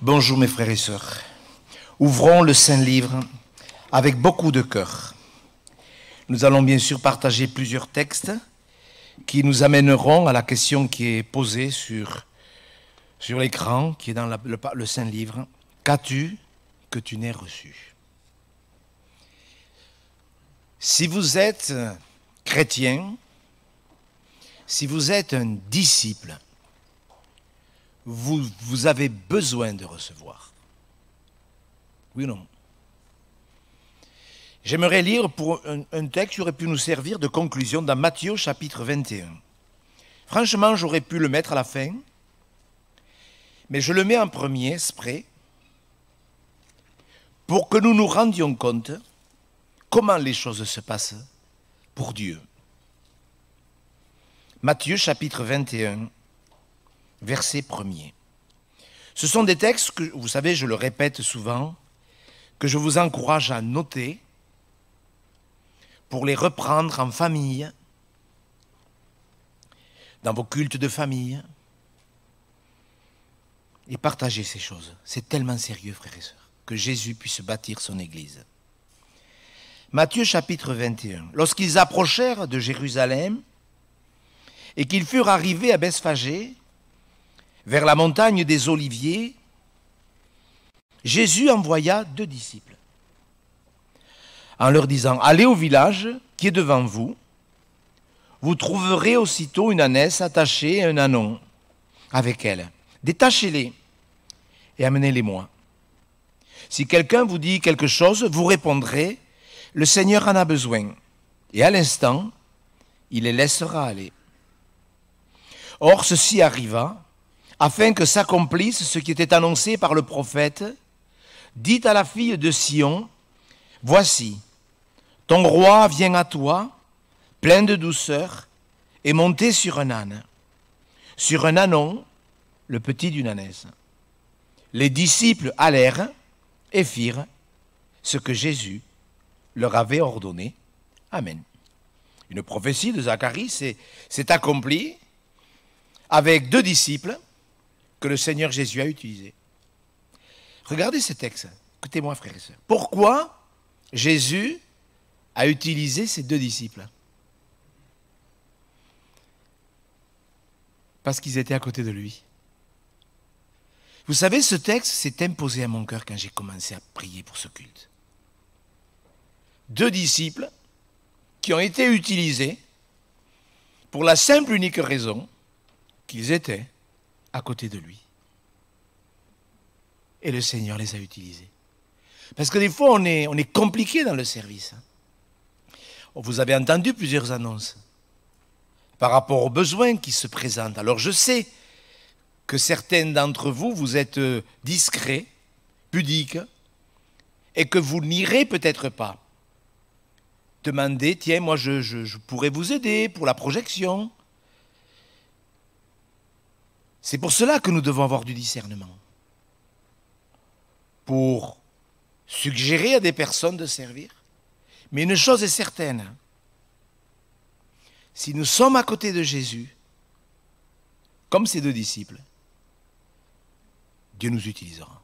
Bonjour mes frères et sœurs. Ouvrons le Saint-Livre avec beaucoup de cœur. Nous allons bien sûr partager plusieurs textes qui nous amèneront à la question qui est posée sur l'écran, qui est dans le Saint-Livre. Qu'as-tu que tu n'aies reçu? Si vous êtes chrétien, si vous êtes un disciple, vous avez besoin de recevoir. Oui ou non? J'aimerais lire pour un texte qui aurait pu nous servir de conclusion dans Matthieu chapitre 21. Franchement, j'aurais pu le mettre à la fin, mais je le mets en premier, exprès, pour que nous nous rendions compte comment les choses se passent pour Dieu. Matthieu chapitre 21, verset 1er. Ce sont des textes que, vous savez, je le répète souvent, que je vous encourage à noter pour les reprendre en famille, dans vos cultes de famille, et partager ces choses. C'est tellement sérieux, frères et sœurs, que Jésus puisse bâtir son Église. Matthieu chapitre 21. Lorsqu'ils approchèrent de Jérusalem et qu'ils furent arrivés à Bethphagée, vers la montagne des Oliviers, Jésus envoya 2 disciples en leur disant « Allez au village qui est devant vous, vous trouverez aussitôt une ânesse attachée et un ânon avec elle. Détachez-les et amenez-les-moi. Si quelqu'un vous dit quelque chose, vous répondrez « Le Seigneur en a besoin. » Et à l'instant, il les laissera aller. Or, ceci arriva afin que s'accomplisse ce qui était annoncé par le prophète. Dites à la fille de Sion, « Voici, ton roi vient à toi, plein de douceur, et monté sur un âne, sur un ânon, le petit d'une ânesse. » Les disciples allèrent et firent ce que Jésus leur avait ordonné. Amen. Une prophétie de Zacharie s'est accomplie avec 2 disciples que le Seigneur Jésus a utilisés. Regardez ce texte. Écoutez-moi, frères et sœurs. Pourquoi Jésus a utilisé ces 2 disciples? Parce qu'ils étaient à côté de lui. Vous savez, ce texte s'est imposé à mon cœur quand j'ai commencé à prier pour ce culte. 2 disciples qui ont été utilisés pour la simple unique raison qu'ils étaient à côté de lui. Et le Seigneur les a utilisés. Parce que des fois, on est compliqué dans le service. Vous avez entendu plusieurs annonces par rapport aux besoins qui se présentent. Alors je sais que certains d'entre vous, vous êtes discrets, pudiques, et que vous n'irez peut-être pas demander, tiens, moi je pourrais vous aider pour la projection. C'est pour cela que nous devons avoir du discernement. Pour suggérer à des personnes de servir. Mais une chose est certaine, si nous sommes à côté de Jésus, comme ces 2 disciples, Dieu nous utilisera.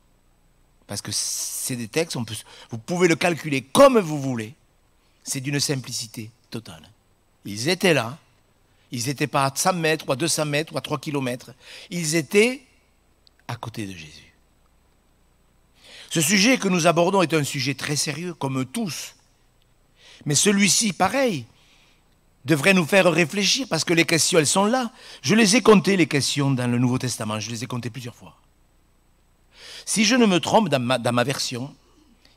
Parce que c'est des textes, vous pouvez le calculer comme vous voulez. C'est d'une simplicité totale. Ils étaient là. Ils n'étaient pas à 100 mètres, ou à 200 mètres, ou à 3 kilomètres. Ils étaient à côté de Jésus. Ce sujet que nous abordons est un sujet très sérieux, comme tous. Mais celui-ci, pareil, devrait nous faire réfléchir, parce que les questions, elles sont là. Je les ai comptées, les questions, dans le Nouveau Testament. Je les ai comptées plusieurs fois. Si je ne me trompe, dans ma version,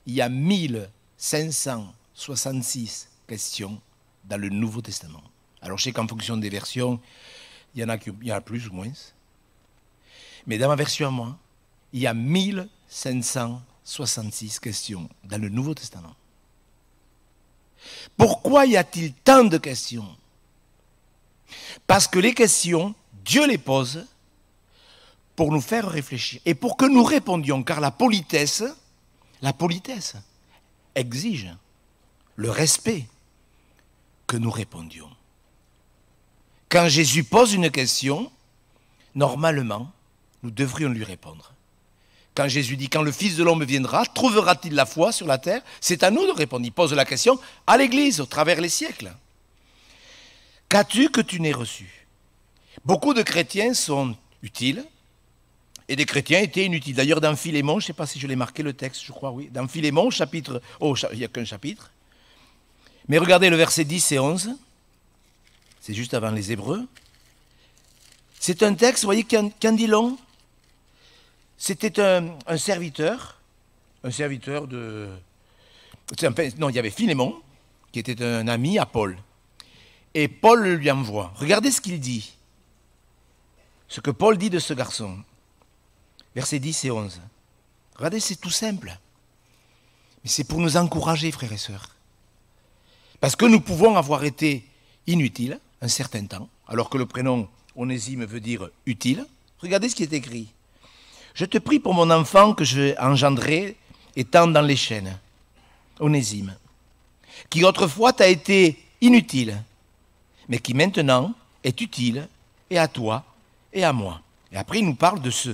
il y a 1566 questions dans le Nouveau Testament. Alors je sais qu'en fonction des versions, il y en a plus ou moins. Mais dans ma version à moi, il y a 1566 questions dans le Nouveau Testament. Pourquoi y a-t-il tant de questions? Parce que les questions, Dieu les pose pour nous faire réfléchir et pour que nous répondions, car la politesse exige le respect que nous répondions. Quand Jésus pose une question, normalement, nous devrions lui répondre. Quand Jésus dit, quand le Fils de l'homme viendra, trouvera-t-il la foi sur la terre? C'est à nous de répondre. Il pose la question à l'Église, au travers les siècles. Qu'as-tu que tu n'aies reçu? Beaucoup de chrétiens sont utiles et des chrétiens étaient inutiles. D'ailleurs, dans Philémon, je ne sais pas si je l'ai marqué le texte, je crois, oui. Dans Philémon, chapitre... Oh, il n'y a qu'un chapitre. Mais regardez le verset 10 et 11. C'est juste avant les Hébreux. C'est un texte, vous voyez, qu'en dit long. C'était un serviteur de... Enfin, non, il y avait Philémon, qui était un ami à Paul. Et Paul le lui envoie. Regardez ce qu'il dit. Ce que Paul dit de ce garçon. Versets 10 et 11. Regardez, c'est tout simple. Mais c'est pour nous encourager, frères et sœurs. Parce que nous pouvons avoir été inutiles un certain temps, alors que le prénom Onésime veut dire utile. Regardez ce qui est écrit. Je te prie pour mon enfant que je vais engendrer étant dans les chaînes, Onésime, qui autrefois t'a été inutile, mais qui maintenant est utile, et à toi, et à moi. Et après, il nous parle de ce...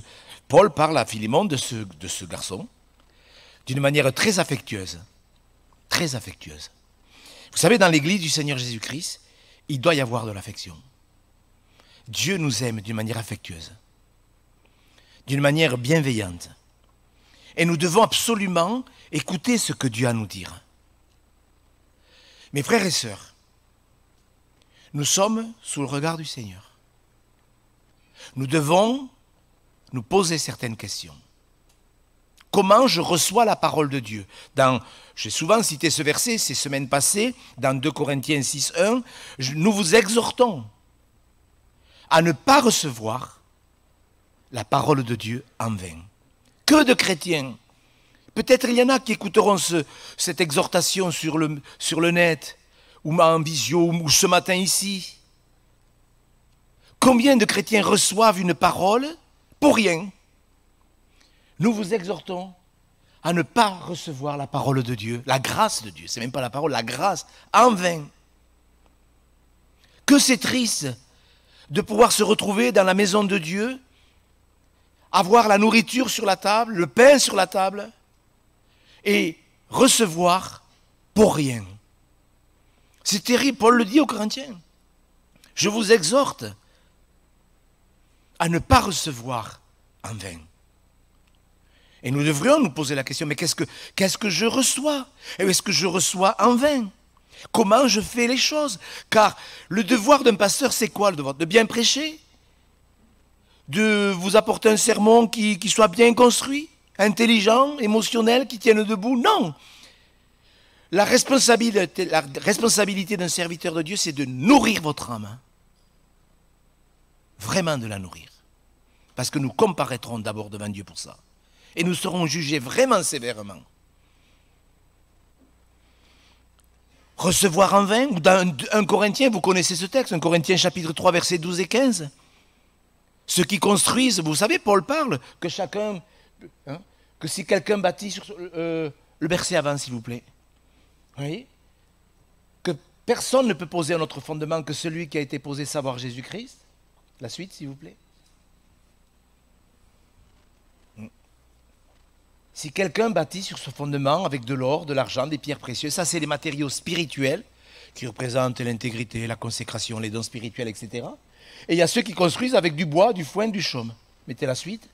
Paul parle à Philémon de ce garçon, d'une manière très affectueuse. Très affectueuse. Vous savez, dans l'église du Seigneur Jésus-Christ, il doit y avoir de l'affection. Dieu nous aime d'une manière affectueuse, d'une manière bienveillante. Et nous devons absolument écouter ce que Dieu a à nous dire. Mes frères et sœurs, nous sommes sous le regard du Seigneur. Nous devons nous poser certaines questions. Comment je reçois la parole de Dieu? J'ai souvent cité ce verset ces semaines passées, dans 2 Corinthiens 6:1, nous vous exhortons à ne pas recevoir la parole de Dieu en vain. Que de chrétiens, peut-être il y en a qui écouteront cette exhortation sur le net, ou en visio, ou ce matin ici. Combien de chrétiens reçoivent une parole pour rien? Nous vous exhortons à ne pas recevoir la parole de Dieu, la grâce de Dieu, c'est même pas la parole, la grâce, en vain. Que c'est triste de pouvoir se retrouver dans la maison de Dieu, avoir la nourriture sur la table, le pain sur la table, et recevoir pour rien. C'est terrible, Paul le dit aux Corinthiens. Je vous exhorte à ne pas recevoir en vain. Et nous devrions nous poser la question, mais qu'est-ce que je reçois? Et est-ce que je reçois en vain? Comment je fais les choses? Car le devoir d'un pasteur, c'est quoi le devoir? De bien prêcher? De vous apporter un sermon qui soit bien construit, intelligent, émotionnel, qui tienne debout? Non! La responsabilité d'un serviteur de Dieu, c'est de nourrir votre âme. Vraiment de la nourrir. Parce que nous comparaîtrons d'abord devant Dieu pour ça. Et nous serons jugés vraiment sévèrement. Recevoir en vain, ou dans 1 Corinthiens, vous connaissez ce texte, 1 Corinthiens chapitre 3, versets 12 et 15. Ceux qui construisent, vous savez, Paul parle que chacun, que si quelqu'un bâtit sur le verset avant, s'il vous plaît. Vous voyez? Que personne ne peut poser un autre fondement que celui qui a été posé, savoir Jésus-Christ. La suite, s'il vous plaît. Si quelqu'un bâtit sur ce fondement avec de l'or, de l'argent, des pierres précieuses, ça c'est les matériaux spirituels qui représentent l'intégrité, la consécration, les dons spirituels, etc. Et il y a ceux qui construisent avec du bois, du foin, du chaume. Mettez la suite.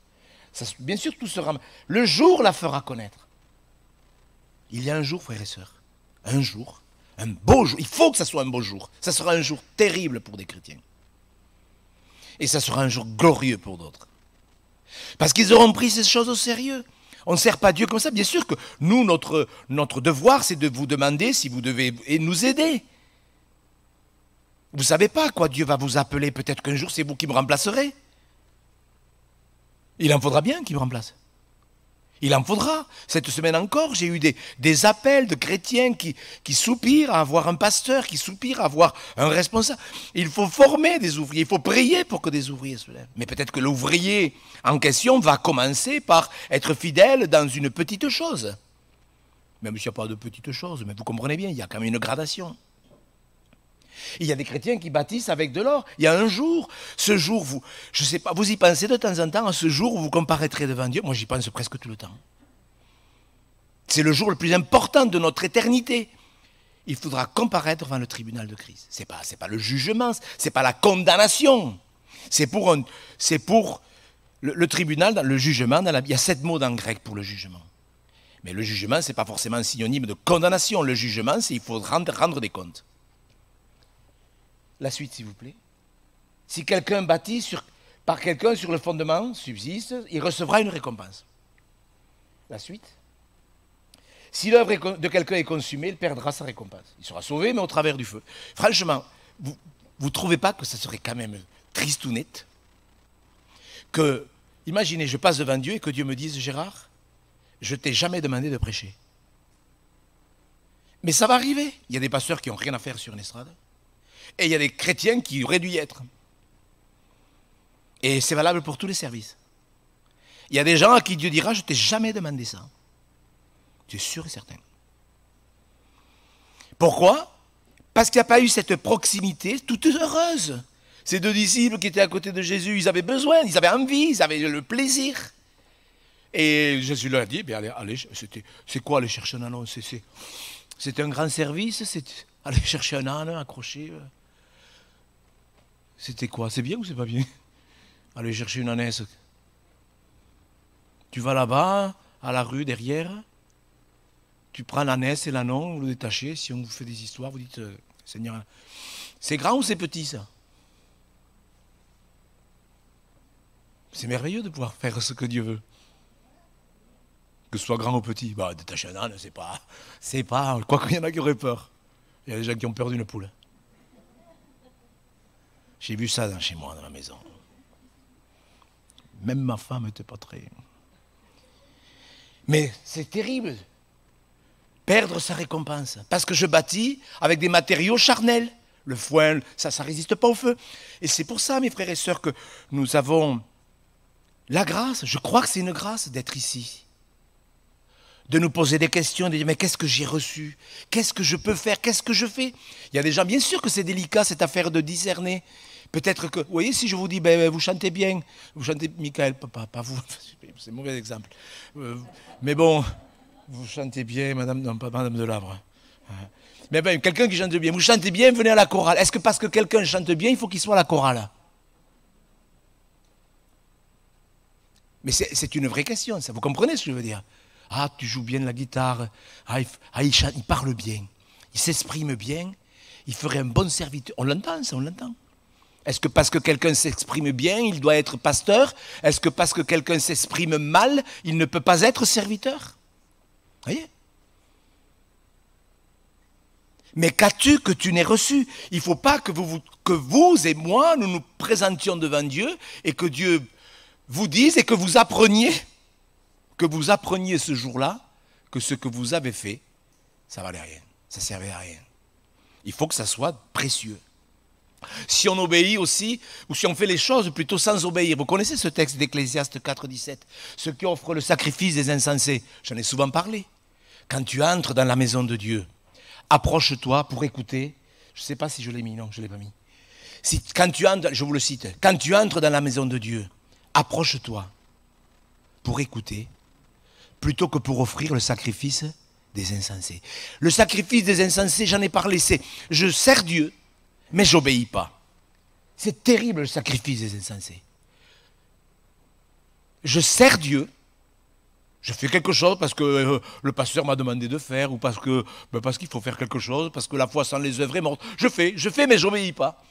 Ça, bien sûr, tout sera... Le jour la fera connaître. Il y a un jour, frères et sœurs, un jour, un beau jour. Il faut que ça soit un beau jour. Ça sera un jour terrible pour des chrétiens. Et ça sera un jour glorieux pour d'autres. Parce qu'ils auront pris ces choses au sérieux. On ne sert pas Dieu comme ça. Bien sûr que nous, notre devoir, c'est de vous demander si vous devez nous aider. Vous ne savez pas à quoi Dieu va vous appeler. Peut-être qu'un jour, c'est vous qui me remplacerez. Il en faudra bien qu'il me remplace. Il en faudra. Cette semaine encore, j'ai eu des appels de chrétiens qui soupirent à avoir un pasteur, qui soupirent à avoir un responsable. Il faut former des ouvriers, il faut prier pour que des ouvriers se lèvent. Mais peut-être que l'ouvrier en question va commencer par être fidèle dans une petite chose. Même s'il n'y a pas de petite chose, mais vous comprenez bien, il y a quand même une gradation. Il y a des chrétiens qui bâtissent avec de l'or. Il y a un jour, ce jour, je sais pas, vous y pensez de temps en temps, à ce jour où vous comparaîtrez devant Dieu. Moi, j'y pense presque tout le temps. C'est le jour le plus important de notre éternité. Il faudra comparaître devant le tribunal de Christ. C'est pas le jugement, c'est pas la condamnation. C'est pour le tribunal, le jugement. Il y a 7 mots dans le grec pour le jugement. Mais le jugement, ce n'est pas forcément synonyme de condamnation. Le jugement, c'est qu'il faut rendre des comptes. La suite, s'il vous plaît. Si quelqu'un bâtit par quelqu'un sur le fondement, subsiste, il recevra une récompense. La suite. Si l'œuvre de quelqu'un est consumée, il perdra sa récompense. Il sera sauvé, mais au travers du feu. Franchement, vous ne trouvez pas que ça serait quand même triste ou net que, imaginez, je passe devant Dieu et que Dieu me dise, Gérard, je t'ai jamais demandé de prêcher. Mais ça va arriver. Il y a des pasteurs qui n'ont rien à faire sur une estrade. Et il y a des chrétiens qui auraient dû y être. Et c'est valable pour tous les services. Il y a des gens à qui Dieu dira, je t'ai jamais demandé ça. C'est sûr et certain. Pourquoi? Parce qu'il n'y a pas eu cette proximité toute heureuse. Ces 2 disciples qui étaient à côté de Jésus, ils avaient besoin, ils avaient envie, ils avaient le plaisir. Et Jésus leur a dit, allez, c'est quoi aller chercher un âne? C'était un grand service, c'était aller chercher un âne, accroché. C'était quoi? C'est bien ou c'est pas bien? Aller chercher une ânesse. Tu vas là-bas, à la rue, derrière, tu prends l'ânesse et l'ânon, vous le détachez, si on vous fait des histoires, vous dites, Seigneur, c'est grand ou c'est petit ça? C'est merveilleux de pouvoir faire ce que Dieu veut. Que ce soit grand ou petit, détacher un âne, c'est pas, quoi qu'il y en a qui auraient peur. Il y a des gens qui ont peur d'une poule. J'ai vu ça chez moi, dans la maison. Même ma femme n'était pas très... Mais c'est terrible. Perdre sa récompense. Parce que je bâtis avec des matériaux charnels. Le foin, ça ne résiste pas au feu. Et c'est pour ça, mes frères et sœurs, que nous avons la grâce. Je crois que c'est une grâce d'être ici. De nous poser des questions, de dire, mais qu'est-ce que j'ai reçu? Qu'est-ce que je peux faire? Qu'est-ce que je fais? Il y a des gens, bien sûr que c'est délicat, cette affaire de discerner. Peut-être que, vous voyez, si je vous dis, vous chantez bien, vous chantez, Michael, pas vous, c'est un mauvais exemple. Mais bon, vous chantez bien, non, pas Madame Delavre. Mais quelqu'un qui chante bien, vous chantez bien, venez à la chorale. Est-ce que parce que quelqu'un chante bien, il faut qu'il soit à la chorale? Mais c'est une vraie question, ça. Vous comprenez ce que je veux dire? Ah, tu joues bien la guitare. Il chante, il parle bien. Il s'exprime bien. Il ferait un bon serviteur. On l'entend, ça, on l'entend. Est-ce que parce que quelqu'un s'exprime bien, il doit être pasteur? Est-ce que parce que quelqu'un s'exprime mal, il ne peut pas être serviteur? Vous voyez? Mais qu'as-tu que tu n'aies reçu? Il ne faut pas que vous et moi, nous nous présentions devant Dieu et que Dieu vous dise et que vous appreniez ce jour-là que ce que vous avez fait, ça valait rien, ça servait à rien. Il faut que ça soit précieux. Si on obéit aussi, ou si on fait les choses plutôt sans obéir. Vous connaissez ce texte d'Ecclésiaste 4, 17? Ceux qui offrent le sacrifice des insensés. J'en ai souvent parlé. Quand tu entres dans la maison de Dieu, approche-toi pour écouter. Je ne sais pas si je l'ai mis, non, je ne l'ai pas mis. Quand tu entres, je vous le cite, quand tu entres dans la maison de Dieu, approche-toi pour écouter, plutôt que pour offrir le sacrifice des insensés. Le sacrifice des insensés, j'en ai parlé, c'est je sers Dieu, mais je n'obéis pas. C'est terrible le sacrifice des insensés. Je sers Dieu, je fais quelque chose parce que le pasteur m'a demandé de faire, ou parce qu'il faut faire quelque chose, parce que la foi sans les œuvres est morte. Je fais, mais je n'obéis pas.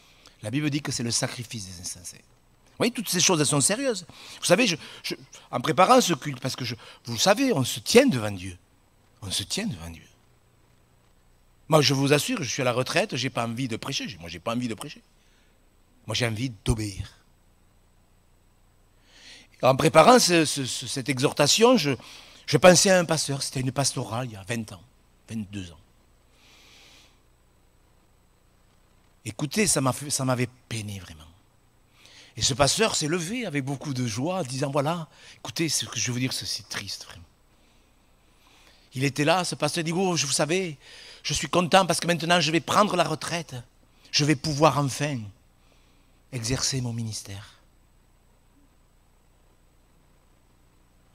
La Bible dit que c'est le sacrifice des insensés. Vous voyez, toutes ces choses, elles sont sérieuses. Vous savez, en préparant ce culte, parce que vous le savez, on se tient devant Dieu. On se tient devant Dieu. Moi, je vous assure, je suis à la retraite, je n'ai pas envie de prêcher. Moi, je n'ai pas envie de prêcher. Moi, j'ai envie d'obéir. En préparant cette exhortation, je pensais à un pasteur. C'était une pastorale il y a 20 ans, 22 ans. Écoutez, ça m'avait peiné vraiment. Et ce pasteur s'est levé avec beaucoup de joie, en disant, voilà, écoutez, ce que je veux vous dire, c'est triste, vraiment. Il était là, ce pasteur dit, oh, vous savez, je suis content parce que maintenant je vais prendre la retraite. je vais pouvoir enfin exercer mon ministère.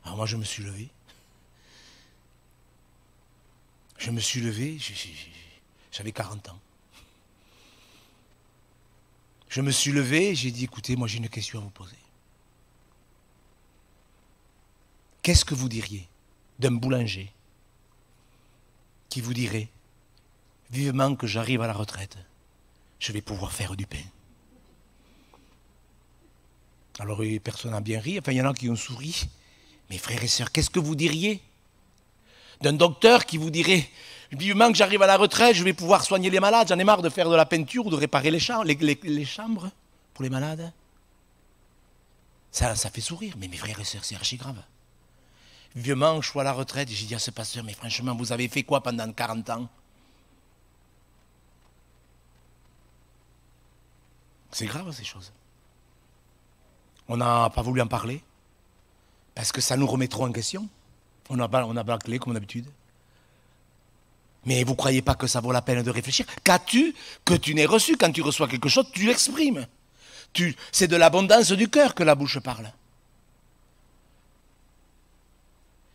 Alors moi, je me suis levé. Je me suis levé, j'avais 40 ans. Je me suis levé et j'ai dit, écoutez, moi j'ai une question à vous poser. Qu'est-ce que vous diriez d'un boulanger qui vous dirait, vivement que j'arrive à la retraite, je vais pouvoir faire du pain? Alors personne n'a bien ri, enfin il y en a qui ont souri. Mes frères et sœurs, qu'est-ce que vous diriez d'un docteur qui vous dirait, vivement que j'arrive à la retraite, je vais pouvoir soigner les malades, j'en ai marre de faire de la peinture ou de réparer les chambres pour les malades? Ça fait sourire, mais mes frères et sœurs, c'est archi grave. Vivement, je suis à la retraite et j'ai dit à ce pasteur, mais franchement, vous avez fait quoi pendant 40 ans? C'est grave ces choses. On n'a pas voulu en parler parce que ça nous remet trop en question. On a bâclé comme d'habitude. Mais vous ne croyez pas que ça vaut la peine de réfléchir? Qu'as-tu que tu n'aies reçu? Quand tu reçois quelque chose, tu l'exprimes. C'est de l'abondance du cœur que la bouche parle.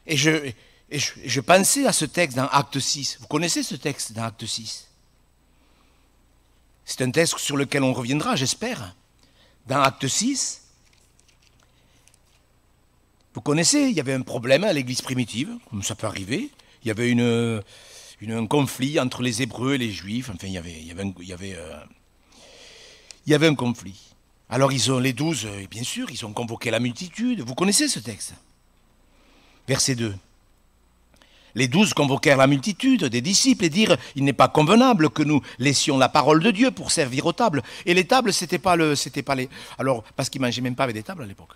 Et je pensais à ce texte dans Acte 6. Vous connaissez ce texte dans Acte 6? C'est un texte sur lequel on reviendra, j'espère. Dans Acte 6, vous connaissez, il y avait un problème à l'église primitive, comme ça peut arriver. Il y avait un conflit entre les Hébreux et les Juifs. Enfin, il y avait un conflit. Alors les 12, bien sûr, ils ont convoqué la multitude. Vous connaissez ce texte? Verset 2. Les 12 convoquèrent la multitude des disciples et dirent, il n'est pas convenable que nous laissions la parole de Dieu pour servir aux tables. Et les tables, c'était pas les... Alors, parce qu'ils ne mangeaient même pas avec des tables à l'époque.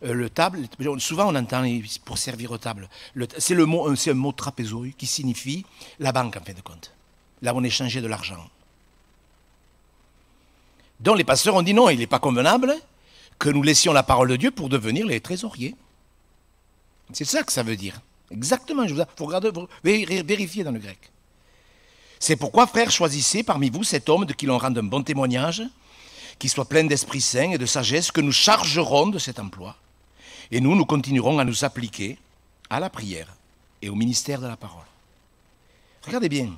Le table, souvent on entend pour servir aux tables. C'est un mot trapézoi qui signifie la banque en fin de compte. Là où on échangeait de l'argent. Donc les pasteurs ont dit non, il n'est pas convenable que nous laissions la parole de Dieu pour devenir les trésoriers. C'est ça que ça veut dire. Exactement, il faut vérifier dans le grec. C'est pourquoi, frères, choisissez parmi vous cet homme de qui l'on rende un bon témoignage, qui soit plein d'Esprit Saint et de sagesse, que nous chargerons de cet emploi. Et nous continuerons à nous appliquer à la prière et au ministère de la parole. Regardez bien,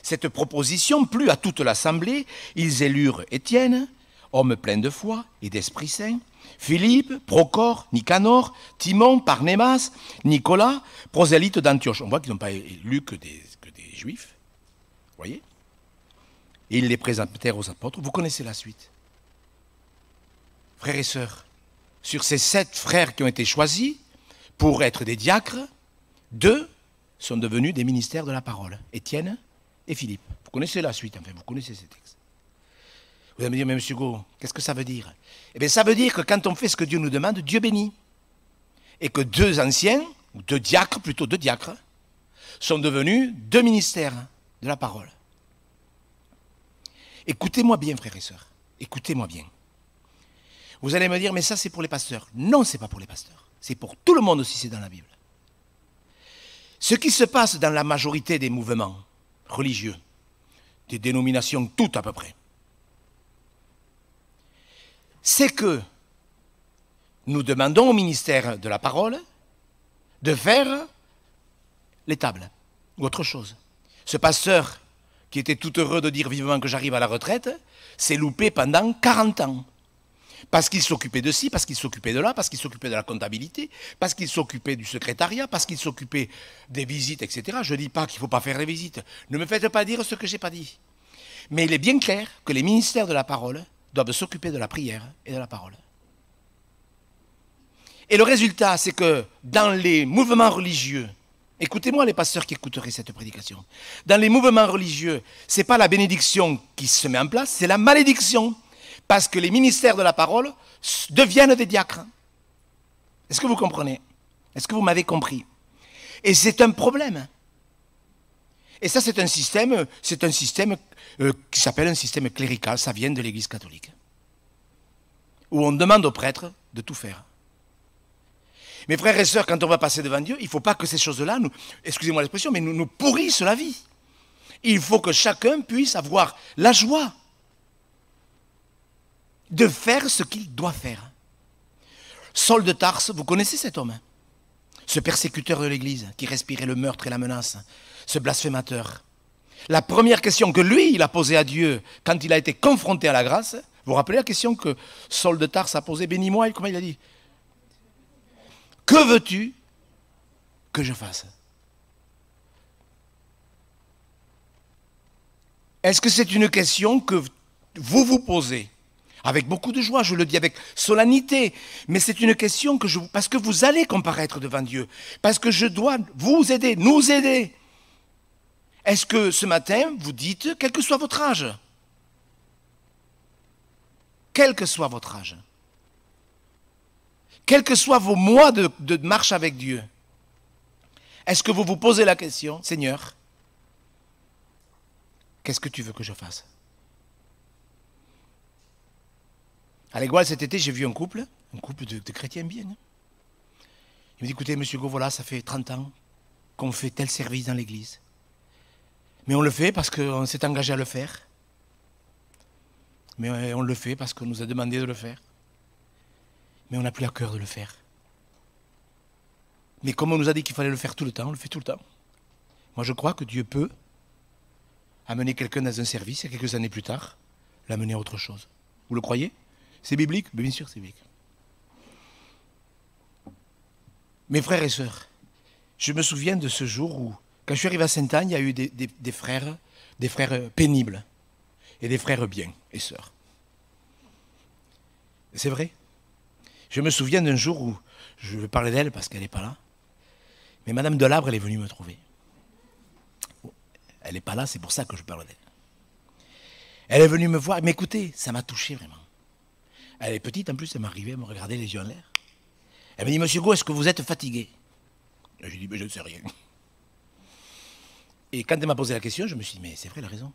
cette proposition plut à toute l'assemblée. Ils élurent Étienne, homme plein de foi et d'Esprit Saint, Philippe, Procore, Nicanor, Timon, Parnémas, Nicolas, prosélyte d'Antioche. On voit qu'ils n'ont pas élu que des Juifs. Vous voyez? Et ils les présentèrent aux apôtres. Vous connaissez la suite. Frères et sœurs, sur ces 7 frères qui ont été choisis pour être des diacres, 2 sont devenus des ministères de la parole. Étienne et Philippe. Vous connaissez la suite, enfin, vous connaissez ces textes. Vous allez me dire, mais monsieur Hugo, qu'est-ce que ça veut dire? Eh bien, ça veut dire que quand on fait ce que Dieu nous demande, Dieu bénit. Et que 2 anciens, ou 2 diacres, plutôt 2 diacres, sont devenus 2 ministères de la parole. Écoutez-moi bien, frères et sœurs. Écoutez-moi bien. Vous allez me dire, mais ça c'est pour les pasteurs. Non, ce n'est pas pour les pasteurs. C'est pour tout le monde aussi, c'est dans la Bible. Ce qui se passe dans la majorité des mouvements religieux, des dénominations toutes à peu près, c'est que nous demandons au ministère de la parole de faire les tables ou autre chose. Ce pasteur qui était tout heureux de dire vivement que j'arrive à la retraite s'est loupé pendant 40 ans. Parce qu'il s'occupait de ci, parce qu'il s'occupait de là, parce qu'il s'occupait de la comptabilité, parce qu'il s'occupait du secrétariat, parce qu'il s'occupait des visites, etc. Je ne dis pas qu'il ne faut pas faire les visites. Ne me faites pas dire ce que je n'ai pas dit. Mais il est bien clair que les ministères de la parole doivent s'occuper de la prière et de la parole. Et le résultat, c'est que dans les mouvements religieux, écoutez-moi les pasteurs qui écouteraient cette prédication, dans les mouvements religieux, ce n'est pas la bénédiction qui se met en place, c'est la malédiction. Parce que les ministères de la parole deviennent des diacres. Est-ce que vous comprenez? Est-ce que vous m'avez compris? Et c'est un problème. Et ça, c'est un système qui s'appelle un système clérical. Ça vient de l'Église catholique. Où on demande aux prêtres de tout faire. Mes frères et sœurs, quand on va passer devant Dieu, il ne faut pas que ces choses-là, excusez-moi l'expression, mais nous pourrissent la vie. Il faut que chacun puisse avoir la joie de faire ce qu'il doit faire. Saul de Tarse, vous connaissez cet homme, hein? Ce persécuteur de l'Église qui respirait le meurtre et la menace, ce blasphémateur. La première question que lui, il a posée à Dieu quand il a été confronté à la grâce, vous vous rappelez la question que Saul de Tarse a posée, bénis-moi, et comment il a dit? Que veux-tu que je fasse? Est-ce que c'est une question que vous vous posez? Avec beaucoup de joie, je le dis avec solennité, mais c'est une question que parce que vous allez comparaître devant Dieu, parce que je dois vous aider, nous aider. Est-ce que ce matin, vous dites, quel que soit votre âge, quel que soit votre âge, quels que soient vos mois de marche avec Dieu, est-ce que vous vous posez la question, Seigneur, qu'est-ce que tu veux que je fasse? À l'Égoile, cet été, j'ai vu un couple de chrétiens bien. Il me dit, écoutez, monsieur Go, voilà, ça fait 30 ans qu'on fait tel service dans l'église. Mais on le fait parce qu'on s'est engagé à le faire. Mais on le fait parce qu'on nous a demandé de le faire. Mais on n'a plus à cœur de le faire. Mais comme on nous a dit qu'il fallait le faire tout le temps, on le fait tout le temps. Moi, je crois que Dieu peut amener quelqu'un dans un service et quelques années plus tard, l'amener à autre chose. Vous le croyez? C'est biblique? Bien sûr, c'est biblique. Mes frères et sœurs, je me souviens de ce jour où, quand je suis arrivé à Sainte-Anne, il y a eu des frères pénibles et des frères bien et sœurs. C'est vrai. Je me souviens d'un jour où, je vais parler d'elle parce qu'elle n'est pas là, mais Madame Delabre, elle est venue me trouver. Elle n'est pas là, c'est pour ça que je parle d'elle. Elle est venue me voir, mais écoutez, ça m'a touché vraiment. Elle est petite, en plus, elle m'arrivait, elle me regardait les yeux en l'air. Elle me dit, monsieur Go, est-ce que vous êtes fatigué? J'ai dit, mais je ne sais rien. Et quand elle m'a posé la question, je me suis dit, mais c'est vrai, elle a raison.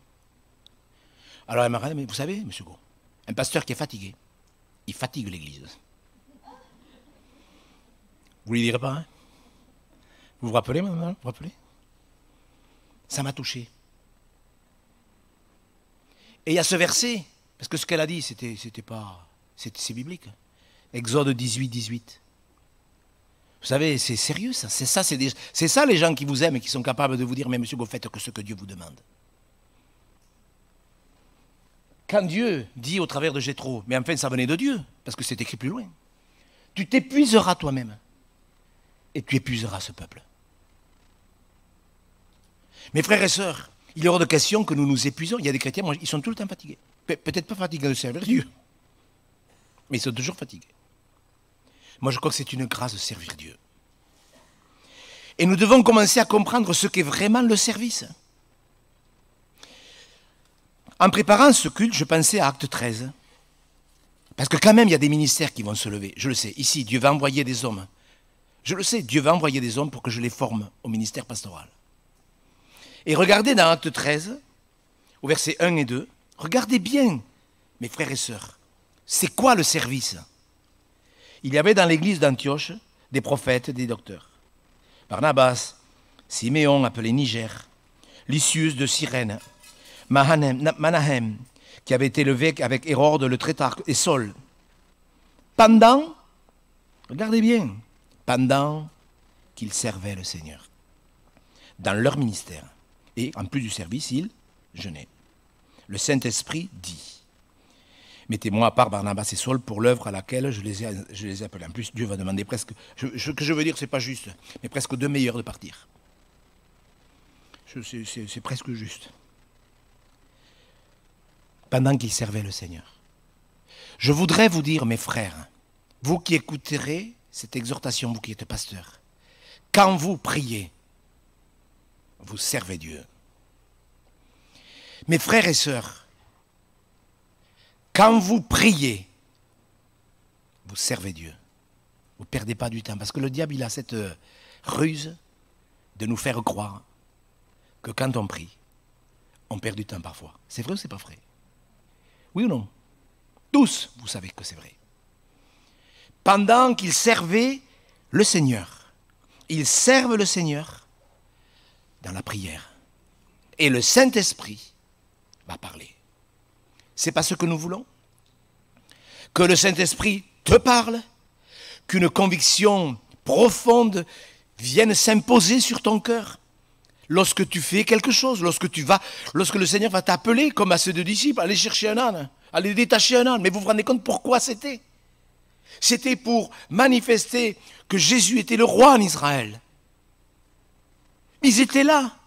Alors elle m'a dit, mais vous savez, monsieur Go, un pasteur qui est fatigué, il fatigue l'église. Vous ne lui direz pas, hein? Vous vous rappelez, madame? Vous vous rappelez? Ça m'a touché. Et il y a ce verset, parce que ce qu'elle a dit, c'est biblique. Exode 18, 18. Vous savez, c'est sérieux ça. C'est ça les gens qui vous aiment et qui sont capables de vous dire, mais monsieur, vous faites que ce que Dieu vous demande. Quand Dieu dit au travers de Jéthro, mais enfin ça venait de Dieu, parce que c'est écrit plus loin, tu t'épuiseras toi-même et tu épuiseras ce peuple. Mes frères et sœurs, il est hors de question que nous nous épuisons. Il y a des chrétiens, ils sont tout le temps fatigués. Peut-être pas fatigués de servir Dieu, mais ils sont toujours fatigués. Moi, je crois que c'est une grâce de servir Dieu. Et nous devons commencer à comprendre ce qu'est vraiment le service. En préparant ce culte, je pensais à Acte 13. Parce que quand même, il y a des ministères qui vont se lever. Je le sais. Ici, Dieu va envoyer des hommes. Je le sais, Dieu va envoyer des hommes pour que je les forme au ministère pastoral. Et regardez dans Acte 13, au verset 1 et 2, regardez bien, mes frères et sœurs, c'est quoi le service? Il y avait dans l'église d'Antioche des prophètes, des docteurs. Barnabas, Siméon, appelé Niger, Lysius de Cyrène, Manahem, qui avait été élevé avec Hérode le Trétarque, et Saul. Pendant, regardez bien, pendant qu'ils servaient le Seigneur, dans leur ministère. Et en plus du service, ils jeûnaient. Le Saint-Esprit dit, mettez-moi à part Barnabas et Saul pour l'œuvre à laquelle je les ai appelés. En plus, Dieu va demander presque, ce que je veux dire, ce n'est pas juste, mais presque 2 meilleurs de partir. C'est presque juste. Pendant qu'ils servaient le Seigneur. Je voudrais vous dire, mes frères, vous qui écouterez cette exhortation, vous qui êtes pasteurs, quand vous priez, vous servez Dieu. Mes frères et sœurs, quand vous priez, vous servez Dieu. Vous ne perdez pas du temps. Parce que le diable, il a cette ruse de nous faire croire que quand on prie, on perd du temps parfois. C'est vrai ou c'est pas vrai? Oui ou non? Tous, vous savez que c'est vrai. Pendant qu'ils servaient le Seigneur, ils servent le Seigneur dans la prière. Et le Saint-Esprit va parler. C'est pas ce que nous voulons. que le Saint-Esprit te parle, qu'une conviction profonde vienne s'imposer sur ton cœur. Lorsque tu fais quelque chose, lorsque le Seigneur va t'appeler, comme à ces deux disciples, aller chercher un âne, aller détacher un âne. Mais vous vous rendez compte pourquoi c'était? C'était pour manifester que Jésus était le roi en Israël. Ils étaient là.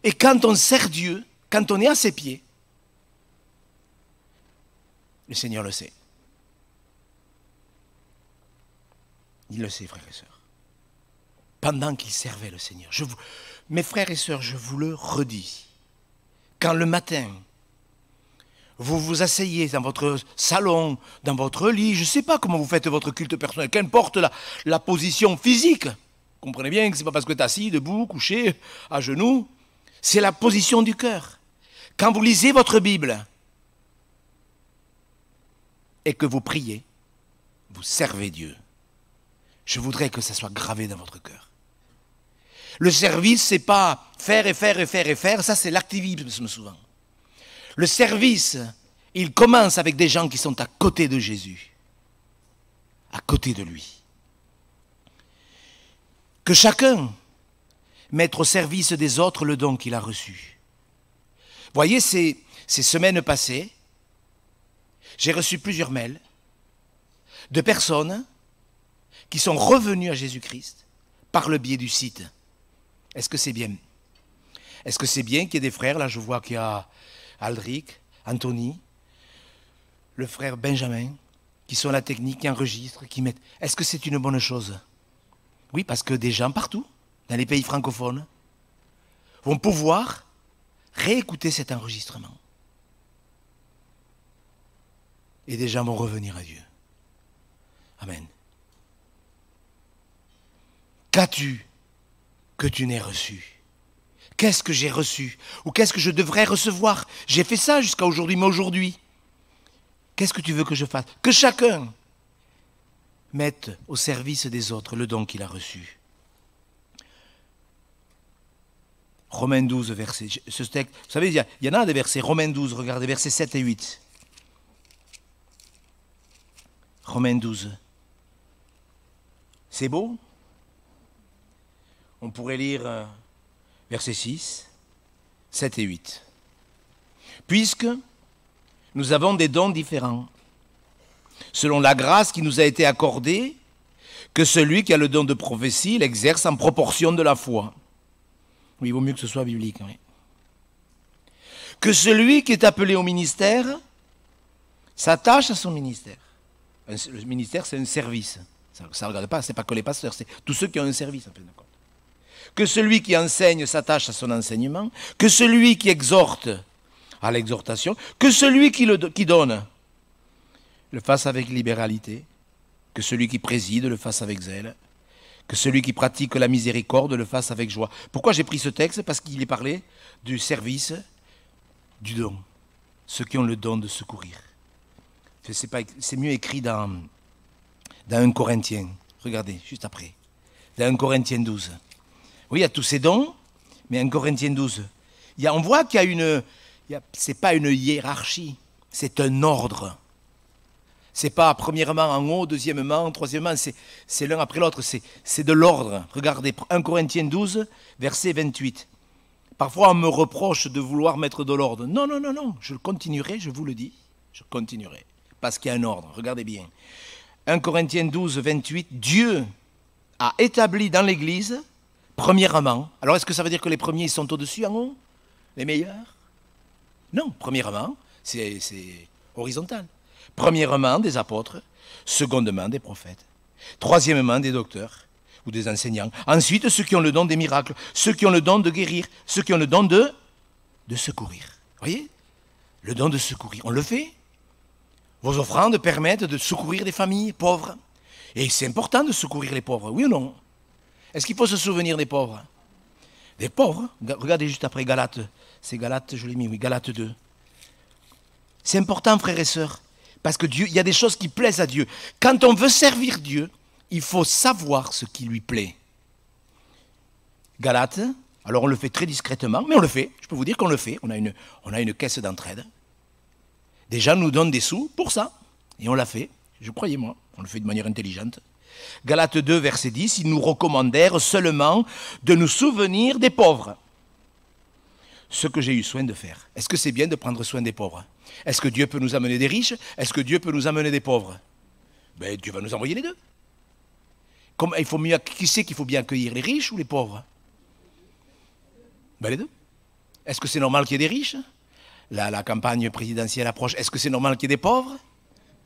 Et quand on sert Dieu, quand on est à ses pieds, le Seigneur le sait. Il le sait, frères et sœurs. Pendant qu'il servait le Seigneur. Mes frères et sœurs, je vous le redis. Quand le matin, vous vous asseyez dans votre salon, dans votre lit, je ne sais pas comment vous faites votre culte personnel, qu'importe la position physique. Comprenez bien que ce n'est pas parce que tu es assis, debout, couché, à genoux. C'est la position du cœur. Quand vous lisez votre Bible et que vous priez, vous servez Dieu. Je voudrais que ça soit gravé dans votre cœur. Le service, ce n'est pas faire et faire et faire et faire, ça c'est l'activisme souvent. Le service, il commence avec des gens qui sont à côté de Jésus, à côté de lui. Que chacun mette au service des autres le don qu'il a reçu. Voyez, ces semaines passées, j'ai reçu plusieurs mails de personnes qui sont revenus à Jésus-Christ par le biais du site. Est-ce que c'est bien? Est-ce que c'est bien qu'il y ait des frères, là je vois qu'il y a Aldric, Anthony, le frère Benjamin, qui sont à la technique, qui enregistrent, qui mettent... Est-ce que c'est une bonne chose? Oui, parce que des gens partout, dans les pays francophones, vont pouvoir réécouter cet enregistrement. Et des gens vont revenir à Dieu. Amen. Qu'as-tu que tu n'aies reçu? Qu'est-ce que j'ai reçu? Ou qu'est-ce que je devrais recevoir? J'ai fait ça jusqu'à aujourd'hui, mais aujourd'hui, qu'est-ce que tu veux que je fasse? Que chacun mette au service des autres le don qu'il a reçu. Romains 12, verset... Ce texte, vous savez, il y en a des versets. Romains 12, regardez, versets 7 et 8. Romains 12. C'est beau? On pourrait lire versets 6, 7 et 8. Puisque nous avons des dons différents, selon la grâce qui nous a été accordée, que celui qui a le don de prophétie l'exerce en proportion de la foi. Oui, il vaut mieux que ce soit biblique. Oui. Que celui qui est appelé au ministère s'attache à son ministère. Le ministère, c'est un service. Ça ne regarde pas, ce n'est pas que les pasteurs, c'est tous ceux qui ont un service. Que celui qui enseigne s'attache à son enseignement, que celui qui exhorte à l'exhortation, que celui qui donne le fasse avec libéralité, que celui qui préside le fasse avec zèle, que celui qui pratique la miséricorde le fasse avec joie. Pourquoi j'ai pris ce texte? Parce qu'il est parlé du service, du don. Ceux qui ont le don de secourir. C'est mieux écrit dans 1 Corinthiens. Regardez, juste après. Dans 1 Corinthiens 12. Oui, il y a tous ces dons, mais 1 Corinthiens 12. On voit qu'il y a une... Ce n'est pas une hiérarchie, c'est un ordre. Ce n'est pas premièrement en haut, deuxièmement, troisièmement, c'est l'un après l'autre, c'est de l'ordre. Regardez, 1 Corinthiens 12, verset 28. Parfois on me reproche de vouloir mettre de l'ordre. Non, non, non, non, je continuerai, je vous le dis, je continuerai. Parce qu'il y a un ordre, regardez bien. 1 Corinthiens 12, 28, Dieu a établi dans l'Église, premièrement, alors est-ce que ça veut dire que les premiers sont au-dessus en haut? Les meilleurs? Non, premièrement, c'est horizontal. Premièrement, des apôtres. Secondement, des prophètes. Troisièmement, des docteurs ou des enseignants. Ensuite, ceux qui ont le don des miracles. Ceux qui ont le don de guérir. Ceux qui ont le don de secourir. Vous voyez? Le don de secourir. On le fait. Vos offrandes permettent de secourir des familles pauvres. Et c'est important de secourir les pauvres, oui ou non? Est-ce qu'il faut se souvenir des pauvres? Des pauvres? Regardez juste après Galates. C'est Galates, je l'ai mis, oui, Galates 2. C'est important, frères et sœurs, parce que Dieu, il y a des choses qui plaisent à Dieu. Quand on veut servir Dieu, il faut savoir ce qui lui plaît. Galates, alors on le fait très discrètement, mais on le fait. Je peux vous dire qu'on le fait. On a une caisse d'entraide. Des gens nous donnent des sous pour ça. Et on l'a fait, je croyais moi, on le fait de manière intelligente. Galates 2, verset 10, ils nous recommandèrent seulement de nous souvenir des pauvres. Ce que j'ai eu soin de faire. Est-ce que c'est bien de prendre soin des pauvres? Est-ce que Dieu peut nous amener des riches? Est-ce que Dieu peut nous amener des pauvres? Ben, Dieu va nous envoyer les deux. Comme, il faut mieux, qui sait qu'il faut bien accueillir, les riches ou les pauvres? Ben, les deux. Est-ce que c'est normal qu'il y ait des riches? La campagne présidentielle approche. Est-ce que c'est normal qu'il y ait des pauvres?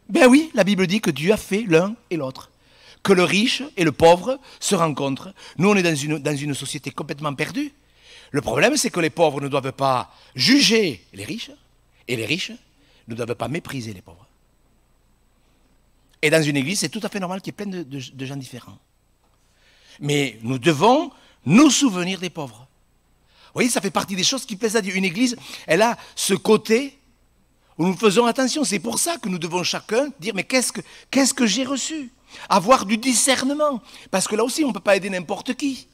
Ben oui, la Bible dit que Dieu a fait l'un et l'autre. Que le riche et le pauvre se rencontrent. Nous, on est dans une société complètement perdue. Le problème, c'est que les pauvres ne doivent pas juger les riches, et les riches ne doivent pas mépriser les pauvres. Et dans une église, c'est tout à fait normal qu'il y ait plein de gens différents. Mais nous devons nous souvenir des pauvres. Vous voyez, ça fait partie des choses qui plaisent à Dieu. Une église, elle a ce côté où nous faisons attention. C'est pour ça que nous devons chacun dire, mais qu'est-ce que j'ai reçu? Avoir du discernement. Parce que là aussi, on ne peut pas aider n'importe qui.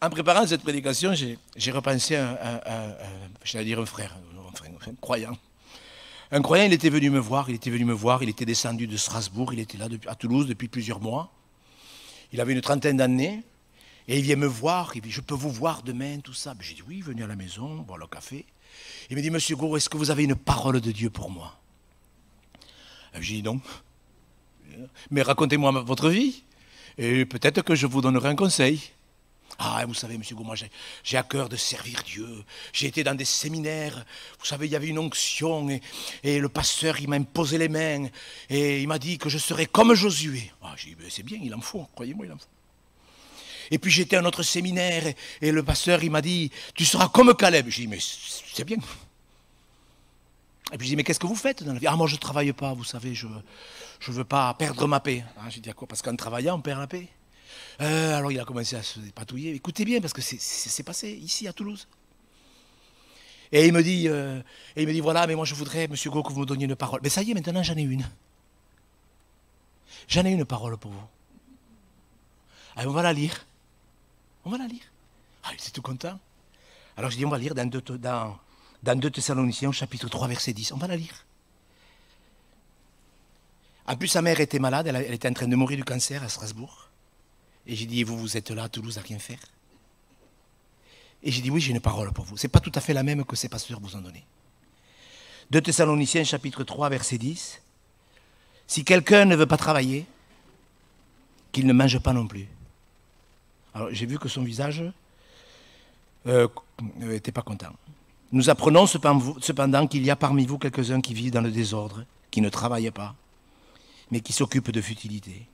En préparant cette prédication, j'ai repensé à un frère, un croyant. Un croyant, il était venu me voir, il était descendu de Strasbourg, il était là à Toulouse depuis plusieurs mois. Il avait une trentaine d'années, et il vient me voir, il dit, je peux vous voir demain, tout ça. J'ai dit, oui, venez à la maison, boire le café. Il me dit, Monsieur Gourou, est-ce que vous avez une parole de Dieu pour moi? J'ai dit, non. Mais racontez-moi votre vie, et peut-être que je vous donnerai un conseil. Ah, vous savez, Monsieur Gourou, moi j'ai à cœur de servir Dieu. J'ai été dans des séminaires, vous savez, il y avait une onction, et le pasteur, il m'a imposé les mains, et il m'a dit que je serais comme Josué. Ah, j'ai dit, ben, c'est bien, il en faut, croyez-moi, il en faut. Et puis j'étais à un autre séminaire, et le pasteur, il m'a dit, tu seras comme Caleb. J'ai dit, mais c'est bien. Et puis j'ai dit, mais qu'est-ce que vous faites dans la vie? Ah, moi je ne travaille pas, vous savez, je ne veux pas perdre ma paix. Ah, j'ai dit, à quoi? Parce qu'en travaillant, on perd la paix. Alors il a commencé à se patouiller. Écoutez bien, parce que c'est passé ici à Toulouse. Et il me dit, voilà, mais moi je voudrais, Monsieur Go, que vous me donniez une parole. Mais ça y est, maintenant j'en ai une. J'en ai une parole pour vous. Allez, on va la lire. On va la lire. Ah, il était tout content. Alors je dis, on va lire dans 2 Thessaloniciens, chapitre 3, verset 10. On va la lire. En plus, sa mère était malade, elle était en train de mourir du cancer à Strasbourg. Et j'ai dit, et vous êtes là à Toulouse à rien faire? Et j'ai dit, oui, j'ai une parole pour vous. Ce n'est pas tout à fait la même que ces pasteurs vous ont donnée. 2 Thessaloniciens, chapitre 3, verset 10. Si quelqu'un ne veut pas travailler, qu'il ne mange pas non plus. Alors, j'ai vu que son visage n'était pas content. Nous apprenons cependant qu'il y a parmi vous quelques-uns qui vivent dans le désordre, qui ne travaillent pas, mais qui s'occupent de futilités.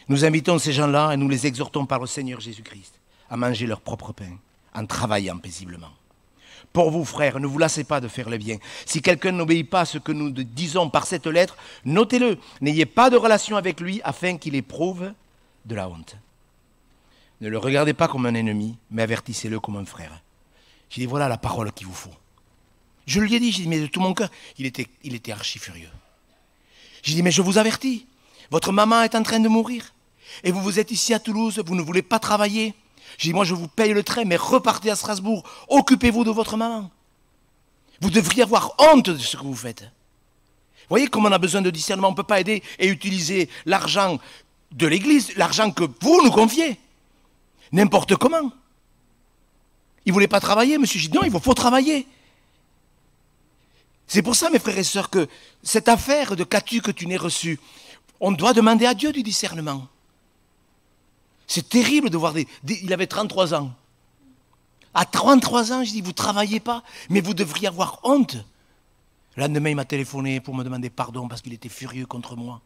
Nous invitons ces gens-là et nous les exhortons par le Seigneur Jésus-Christ à manger leur propre pain, en travaillant paisiblement. Pour vous, frères, ne vous lassez pas de faire le bien. Si quelqu'un n'obéit pas à ce que nous disons par cette lettre, notez-le. N'ayez pas de relation avec lui afin qu'il éprouve de la honte. Ne le regardez pas comme un ennemi, mais avertissez-le comme un frère. J'ai dit, voilà la parole qu'il vous faut. Je lui ai dit, j'ai dit, mais de tout mon cœur, il était archi furieux. J'ai dit, mais je vous avertis, votre maman est en train de mourir. Et vous êtes ici à Toulouse, vous ne voulez pas travailler. J'ai dit, moi je vous paye le train, mais repartez à Strasbourg, occupez-vous de votre maman. Vous devriez avoir honte de ce que vous faites. Vous voyez comme on a besoin de discernement, on ne peut pas aider et utiliser l'argent de l'Église, l'argent que vous nous confiez, n'importe comment. Il ne voulait pas travailler, monsieur. J'ai dit, non, il faut travailler. C'est pour ça, mes frères et sœurs, que cette affaire de qu'as-tu que tu n'aies reçu, on doit demander à Dieu du discernement. C'est terrible de voir il avait 33 ans. À 33 ans, je dis, vous ne travaillez pas, mais vous devriez avoir honte. Le lendemain, il m'a téléphoné pour me demander pardon parce qu'il était furieux contre moi.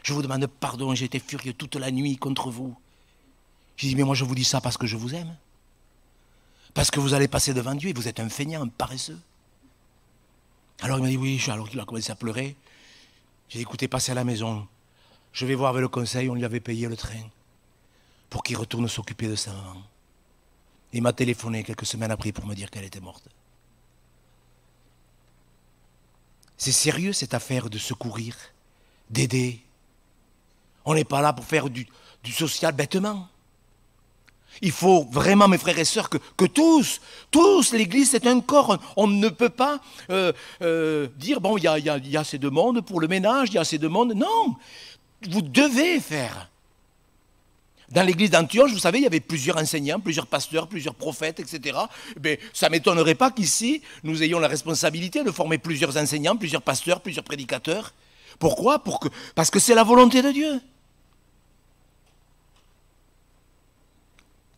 Je vous demande pardon, j'ai été furieux toute la nuit contre vous. J'ai dit, mais moi je vous dis ça parce que je vous aime. Parce que vous allez passer devant Dieu et vous êtes un feignant, un paresseux. Alors il m'a dit oui, alors il a commencé à pleurer. J'ai dit, écoutez, passez à la maison. Je vais voir avec le conseil, on lui avait payé le train pour qu'il retourne s'occuper de sa maman. Il m'a téléphoné quelques semaines après pour me dire qu'elle était morte. C'est sérieux cette affaire de secourir, d'aider. On n'est pas là pour faire du social bêtement. Il faut vraiment, mes frères et sœurs, que tous, l'Église c'est un corps. On ne peut pas dire, bon, il y a assez de monde pour le ménage, il y a assez de monde. Non, vous devez faire. Dans l'église d'Antioche, vous savez, il y avait plusieurs enseignants, plusieurs pasteurs, plusieurs prophètes, etc. Mais ça ne m'étonnerait pas qu'ici, nous ayons la responsabilité de former plusieurs enseignants, plusieurs pasteurs, plusieurs prédicateurs. Pourquoi? Parce que c'est la volonté de Dieu.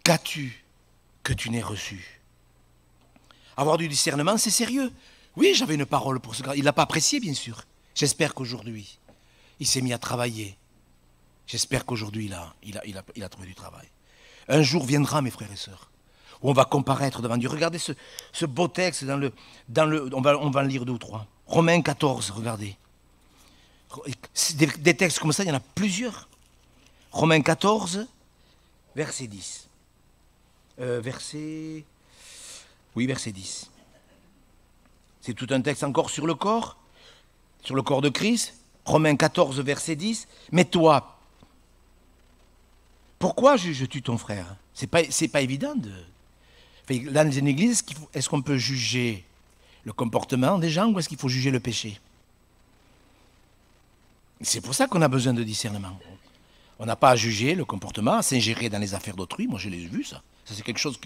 Qu'as-tu que tu n'aies reçu? Avoir du discernement, c'est sérieux. Oui, j'avais une parole pour ce gars. Il ne l'a pas apprécié, bien sûr. J'espère qu'aujourd'hui, il s'est mis à travailler. J'espère qu'aujourd'hui, il a trouvé du travail. Un jour viendra, mes frères et sœurs, où on va comparaître devant Dieu. Regardez ce beau texte, on va en lire 2 ou 3. Romains 14, regardez. Des textes comme ça, il y en a plusieurs. Romains 14, verset 10. Verset 10. C'est tout un texte encore sur le corps de Christ. Romains 14, verset 10. Mais toi, pourquoi juges-tu ton frère? C'est pas évident de... Enfin, dans une église, est-ce qu'on peut juger le comportement des gens ou est-ce qu'il faut juger le péché? C'est pour ça qu'on a besoin de discernement. On n'a pas à juger le comportement, à s'ingérer dans les affaires d'autrui. Moi, je l'ai vu, ça. Ça, c'est quelque chose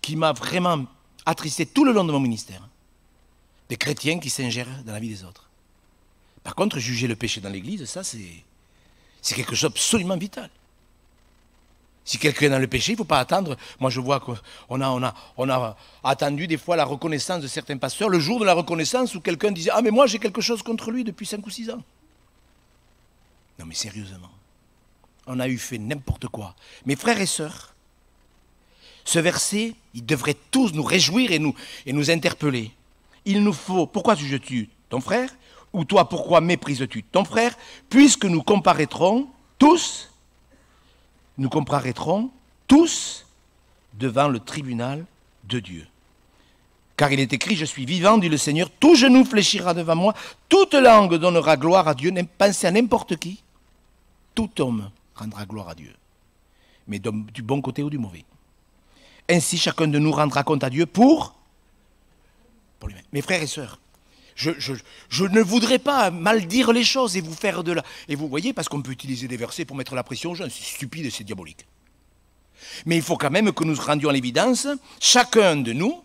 qui m'a vraiment attristé tout le long de mon ministère. Des chrétiens qui s'ingèrent dans la vie des autres. Par contre, juger le péché dans l'église, ça, c'est quelque chose d'absolument vital. Si quelqu'un est dans le péché, il ne faut pas attendre. Moi, je vois qu'on a attendu des fois la reconnaissance de certains pasteurs, le jour de la reconnaissance où quelqu'un disait « Ah, mais moi, j'ai quelque chose contre lui depuis 5 ou 6 ans. » Non, mais sérieusement, on a eu fait n'importe quoi. Mes frères et sœurs, ce verset, il devrait tous nous réjouir et nous interpeller. Il nous faut, pourquoi juges-tu ton frère? Ou toi, pourquoi méprises-tu ton frère? Puisque nous comparaîtrons tous devant le tribunal de Dieu. Car il est écrit, je suis vivant, dit le Seigneur, tout genou fléchira devant moi, toute langue donnera gloire à Dieu, pensez à n'importe qui, tout homme rendra gloire à Dieu, mais du bon côté ou du mauvais. Ainsi, chacun de nous rendra compte à Dieu pour lui-même. Mes frères et sœurs, je ne voudrais pas mal dire les choses et vous faire de la... Et vous voyez, parce qu'on peut utiliser des versets pour mettre la pression aux gens, c'est stupide et c'est diabolique. Mais il faut quand même que nous rendions à l'évidence, chacun de nous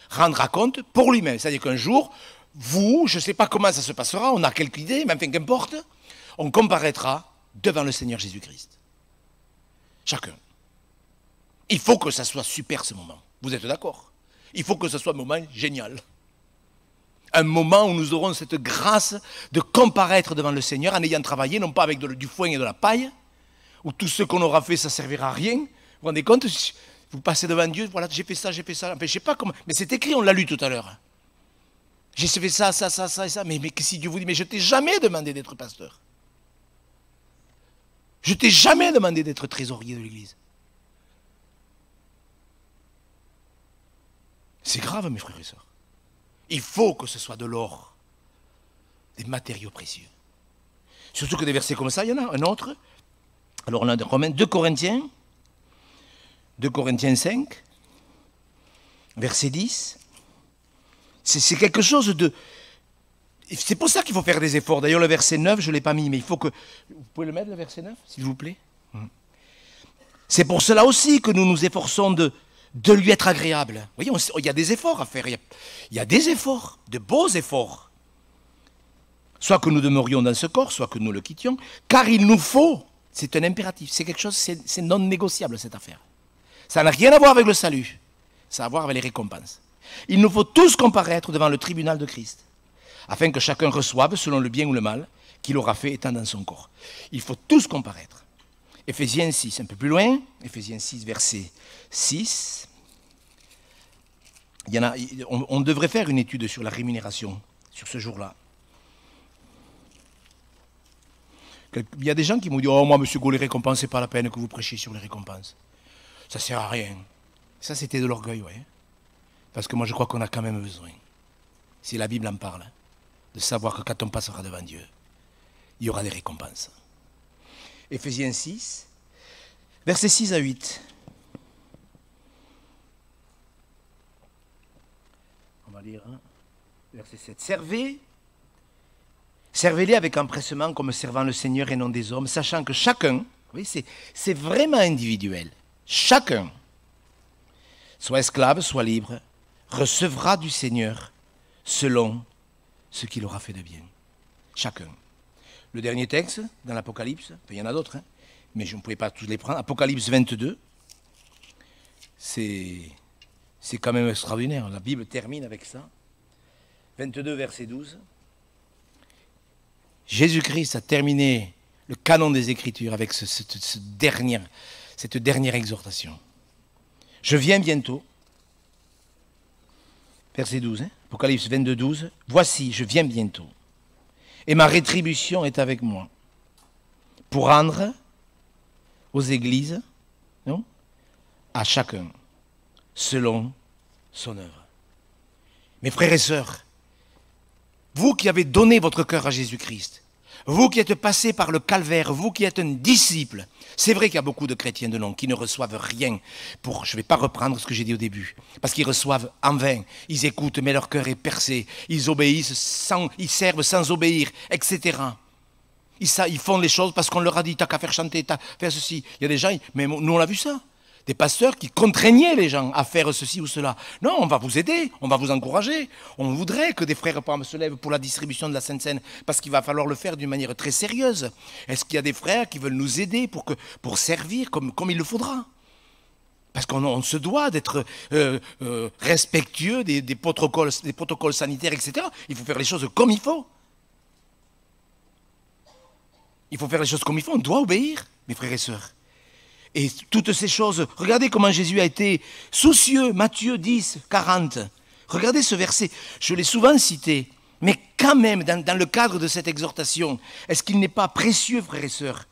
rendra compte pour lui-même. C'est-à-dire qu'un jour, vous, je ne sais pas comment ça se passera, on a quelques idées, mais enfin qu'importe, on comparaîtra devant le Seigneur Jésus-Christ. Chacun. Il faut que ça soit super ce moment. Vous êtes d'accord? Il faut que ce soit un moment génial. Un moment où nous aurons cette grâce de comparaître devant le Seigneur en ayant travaillé, non pas avec du foin et de la paille, où tout ce qu'on aura fait, ça ne servira à rien. Vous vous rendez compte? Vous passez devant Dieu, voilà, j'ai fait ça. Enfin, je ne sais pas comment, mais c'est écrit, on l'a lu tout à l'heure. J'ai fait ça et ça. Mais si Dieu vous dit, mais je ne t'ai jamais demandé d'être pasteur. Je ne t'ai jamais demandé d'être trésorier de l'église. C'est grave, mes frères et sœurs. Il faut que ce soit de l'or, des matériaux précieux. Surtout que des versets comme ça, il y en a un autre. Alors on a Romains 2 Corinthiens 5, verset 10. C'est quelque chose de... C'est pour ça qu'il faut faire des efforts. D'ailleurs, le verset 9, je ne l'ai pas mis, mais il faut que... Vous pouvez le mettre, le verset 9, s'il vous plaît? C'est pour cela aussi que nous nous efforçons de lui être agréable. Vous voyez, il y a des efforts à faire. Il y a des efforts, de beaux efforts. Soit que nous demeurions dans ce corps, soit que nous le quittions, car il nous faut, c'est un impératif, c'est quelque chose, c'est non négociable cette affaire. Ça n'a rien à voir avec le salut, ça a à voir avec les récompenses. Il nous faut tous comparaître devant le tribunal de Christ, afin que chacun reçoive selon le bien ou le mal qu'il aura fait étant dans son corps. Il faut tous comparaître. Éphésiens 6, un peu plus loin, Éphésiens 6, verset 6. On devrait faire une étude sur la rémunération, sur ce jour-là. Il y a des gens qui m'ont dit « Oh, moi, monsieur Gault, les récompenses, c'est pas la peine que vous prêchiez sur les récompenses. Ça sert à rien. » Ça, c'était de l'orgueil, oui. Parce que moi, je crois qu'on a quand même besoin, si la Bible en parle, de savoir que quand on passera devant Dieu, il y aura des récompenses. Éphésiens 6, versets 6 à 8. lire. Verset 7. Servez-les avec empressement comme servant le Seigneur et non des hommes, sachant que chacun, oui, c'est vraiment individuel, chacun, soit esclave, soit libre, recevra du Seigneur selon ce qu'il aura fait de bien. Chacun. Le dernier texte dans l'Apocalypse, il y en a d'autres, hein, mais je ne pouvais pas tous les prendre. Apocalypse 22, c'est quand même extraordinaire. La Bible termine avec ça. 22, verset 12. Jésus-Christ a terminé le canon des Écritures avec cette dernière exhortation. Je viens bientôt. Verset 12, hein, Apocalypse 22, 12. Voici, je viens bientôt. Et ma rétribution est avec moi. Pour rendre aux églises, non, à chacun, selon son œuvre. Mes frères et sœurs, vous qui avez donné votre cœur à Jésus-Christ, vous qui êtes passés par le calvaire, vous qui êtes un disciple, c'est vrai qu'il y a beaucoup de chrétiens de nom qui ne reçoivent rien pour, je ne vais pas reprendre ce que j'ai dit au début, parce qu'ils reçoivent en vain, ils écoutent mais leur cœur est percé, ils obéissent ils servent sans obéir, etc. Ils font les choses parce qu'on leur a dit, t'as qu'à faire chanter, t'as qu'à faire ceci. Il y a des gens, mais nous on a vu ça. Des pasteurs qui contraignaient les gens à faire ceci ou cela. Non, on va vous aider, on va vous encourager. On voudrait que des frères par exemple, se lèvent pour la distribution de la Sainte Seine, parce qu'il va falloir le faire d'une manière très sérieuse. Est-ce qu'il y a des frères qui veulent nous aider pour servir comme il le faudra? Parce qu'on se doit d'être respectueux des protocoles sanitaires, etc. Il faut faire les choses comme il faut. Il faut faire les choses comme il faut, on doit obéir, mes frères et sœurs. Et toutes ces choses, regardez comment Jésus a été soucieux, Matthieu 10, 40. Regardez ce verset, je l'ai souvent cité, mais quand même, dans le cadre de cette exhortation, est-ce qu'il n'est pas précieux, frères et sœurs?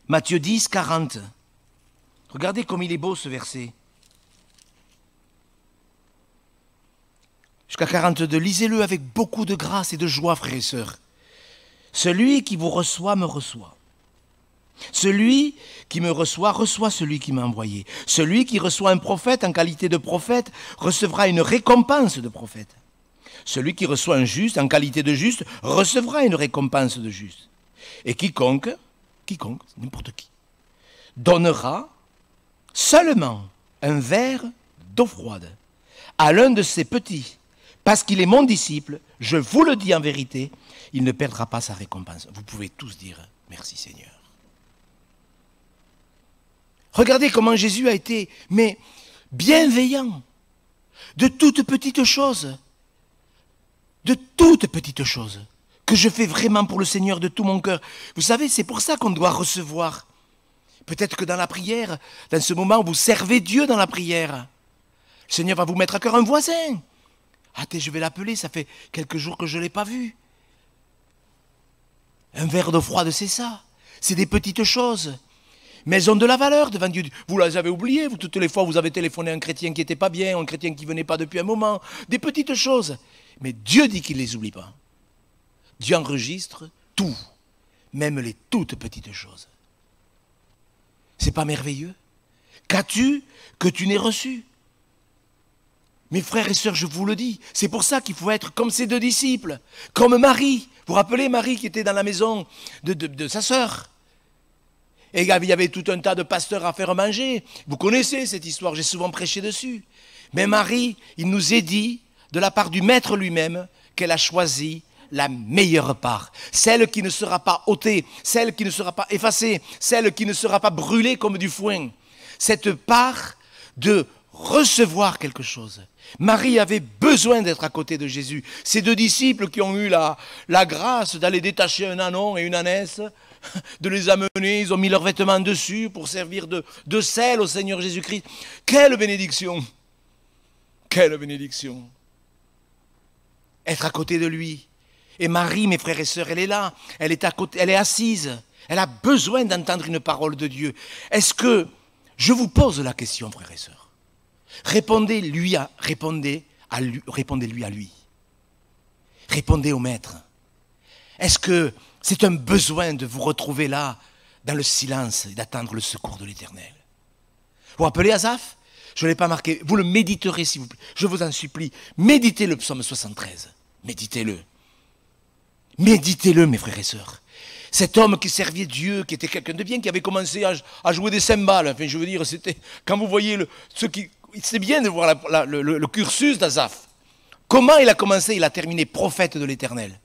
Matthieu 10, 40. Regardez comme il est beau ce verset. Jusqu'à 42, lisez-le avec beaucoup de grâce et de joie, frères et sœurs. Celui qui vous reçoit me reçoit. Celui qui me reçoit, reçoit celui qui m'a envoyé. Celui qui reçoit un prophète en qualité de prophète recevra une récompense de prophète. Celui qui reçoit un juste en qualité de juste recevra une récompense de juste. Et quiconque, n'importe qui, donnera seulement un verre d'eau froide à l'un de ses petits, parce qu'il est mon disciple, je vous le dis en vérité, il ne perdra pas sa récompense. Vous pouvez tous dire merci Seigneur. Regardez comment Jésus a été, mais bienveillant, de toutes petites choses, que je fais vraiment pour le Seigneur de tout mon cœur. Vous savez, c'est pour ça qu'on doit recevoir. Peut-être que dans la prière, dans ce moment où vous servez Dieu dans la prière, le Seigneur va vous mettre à cœur un voisin. Ah, je vais l'appeler, ça fait quelques jours que je ne l'ai pas vu. Un verre d'eau froide, c'est ça. C'est des petites choses. Mais elles ont de la valeur devant Dieu. Vous les avez oubliées, toutes les fois vous avez téléphoné à un chrétien qui n'était pas bien, un chrétien qui ne venait pas depuis un moment. Des petites choses. Mais Dieu dit qu'il ne les oublie pas. Dieu enregistre tout, même les toutes petites choses. C'est pas merveilleux? Qu'as-tu que tu n'aies reçu? Mes frères et sœurs, je vous le dis, c'est pour ça qu'il faut être comme ces deux disciples, comme Marie. Vous vous rappelez Marie qui était dans la maison de sa sœur? Et il y avait tout un tas de pasteurs à faire manger. Vous connaissez cette histoire, j'ai souvent prêché dessus. Mais Marie, il nous est dit, de la part du Maître lui-même, qu'elle a choisi la meilleure part. Celle qui ne sera pas ôtée, celle qui ne sera pas effacée, celle qui ne sera pas brûlée comme du foin. Cette part de recevoir quelque chose. Marie avait besoin d'être à côté de Jésus. Ces deux disciples qui ont eu la grâce d'aller détacher un ânon et une ânesse, de les amener, ils ont mis leurs vêtements dessus pour servir de sel au Seigneur Jésus-Christ. Quelle bénédiction! Quelle bénédiction! Être à côté de lui. Et Marie, mes frères et sœurs, elle est là, elle est à côté, elle est assise, elle a besoin d'entendre une parole de Dieu. Est-ce que, je vous pose la question, frères et sœurs, répondez-lui à lui. Répondez au Maître. Est-ce que c'est un besoin de vous retrouver là, dans le silence, et d'attendre le secours de l'Éternel? Vous vous rappelez Asaph? Je ne l'ai pas marqué. Vous le méditerez, s'il vous plaît. Je vous en supplie. Méditez le psaume 73. Méditez-le. Méditez-le, mes frères et sœurs. Cet homme qui servait Dieu, qui était quelqu'un de bien, qui avait commencé à jouer des cymbales. Enfin, je veux dire, c'était quand vous voyez c'est bien de voir le cursus d'Asaph. Comment il a commencé, il a terminé prophète de l'Éternel.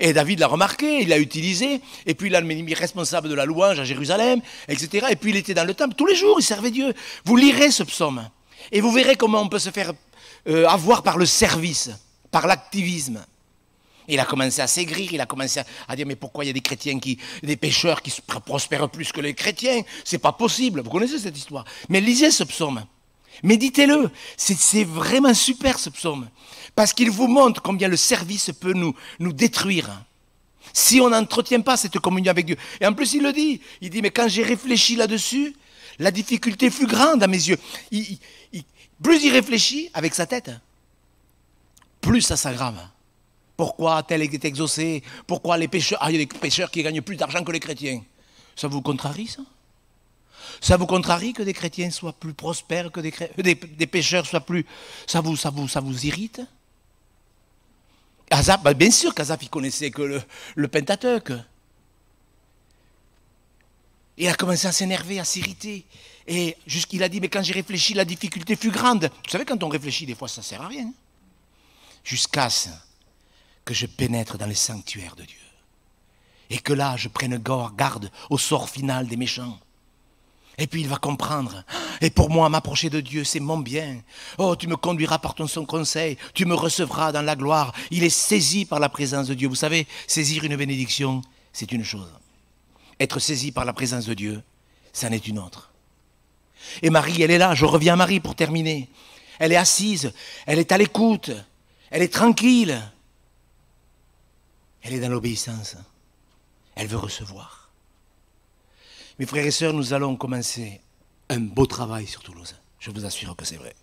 Et David l'a remarqué, il l'a utilisé, et puis il l'a mis responsable de la louange à Jérusalem, etc. Et puis il était dans le temple, tous les jours il servait Dieu. Vous lirez ce psaume, et vous verrez comment on peut se faire avoir par le service, par l'activisme. Il a commencé à s'aigrir, il a commencé à dire mais pourquoi il y a des pécheurs qui prospèrent plus que les chrétiens? C'est pas possible, vous connaissez cette histoire. Mais lisez ce psaume, méditez-le, c'est vraiment super ce psaume. Parce qu'il vous montre combien le service peut nous détruire. Si on n'entretient pas cette communion avec Dieu. Et en plus il le dit, il dit mais quand j'ai réfléchi là-dessus, la difficulté fut grande à mes yeux. Plus il réfléchit avec sa tête, plus ça s'aggrave. Pourquoi tel est exaucé? Pourquoi les pécheurs... Ah, il y a des pécheurs qui gagnent plus d'argent que les chrétiens. Ça vous contrarie, ça? Ça vous contrarie que des chrétiens soient plus prospères, que des pécheurs soient plus... Ça vous irrite? Asaph, bien sûr qu'Asaph, il connaissait que le Pentateuque. Il a commencé à s'énerver, à s'irriter. Et jusqu'il a dit, mais quand j'ai réfléchi, la difficulté fut grande. Vous savez, quand on réfléchit, des fois, ça ne sert à rien. Jusqu'à ce que je pénètre dans les sanctuaires de Dieu. Et que là, je prenne garde au sort final des méchants. Et puis il va comprendre. Et pour moi, m'approcher de Dieu, c'est mon bien. Oh, tu me conduiras par ton son conseil. Tu me recevras dans la gloire. Il est saisi par la présence de Dieu. Vous savez, saisir une bénédiction, c'est une chose. Être saisi par la présence de Dieu, c'en est une autre. Et Marie, elle est là. Je reviens à Marie pour terminer. Elle est assise. Elle est à l'écoute. Elle est tranquille. Elle est dans l'obéissance. Elle veut recevoir. Mes frères et sœurs, nous allons commencer un beau travail sur Toulouse. Je vous assure que c'est vrai.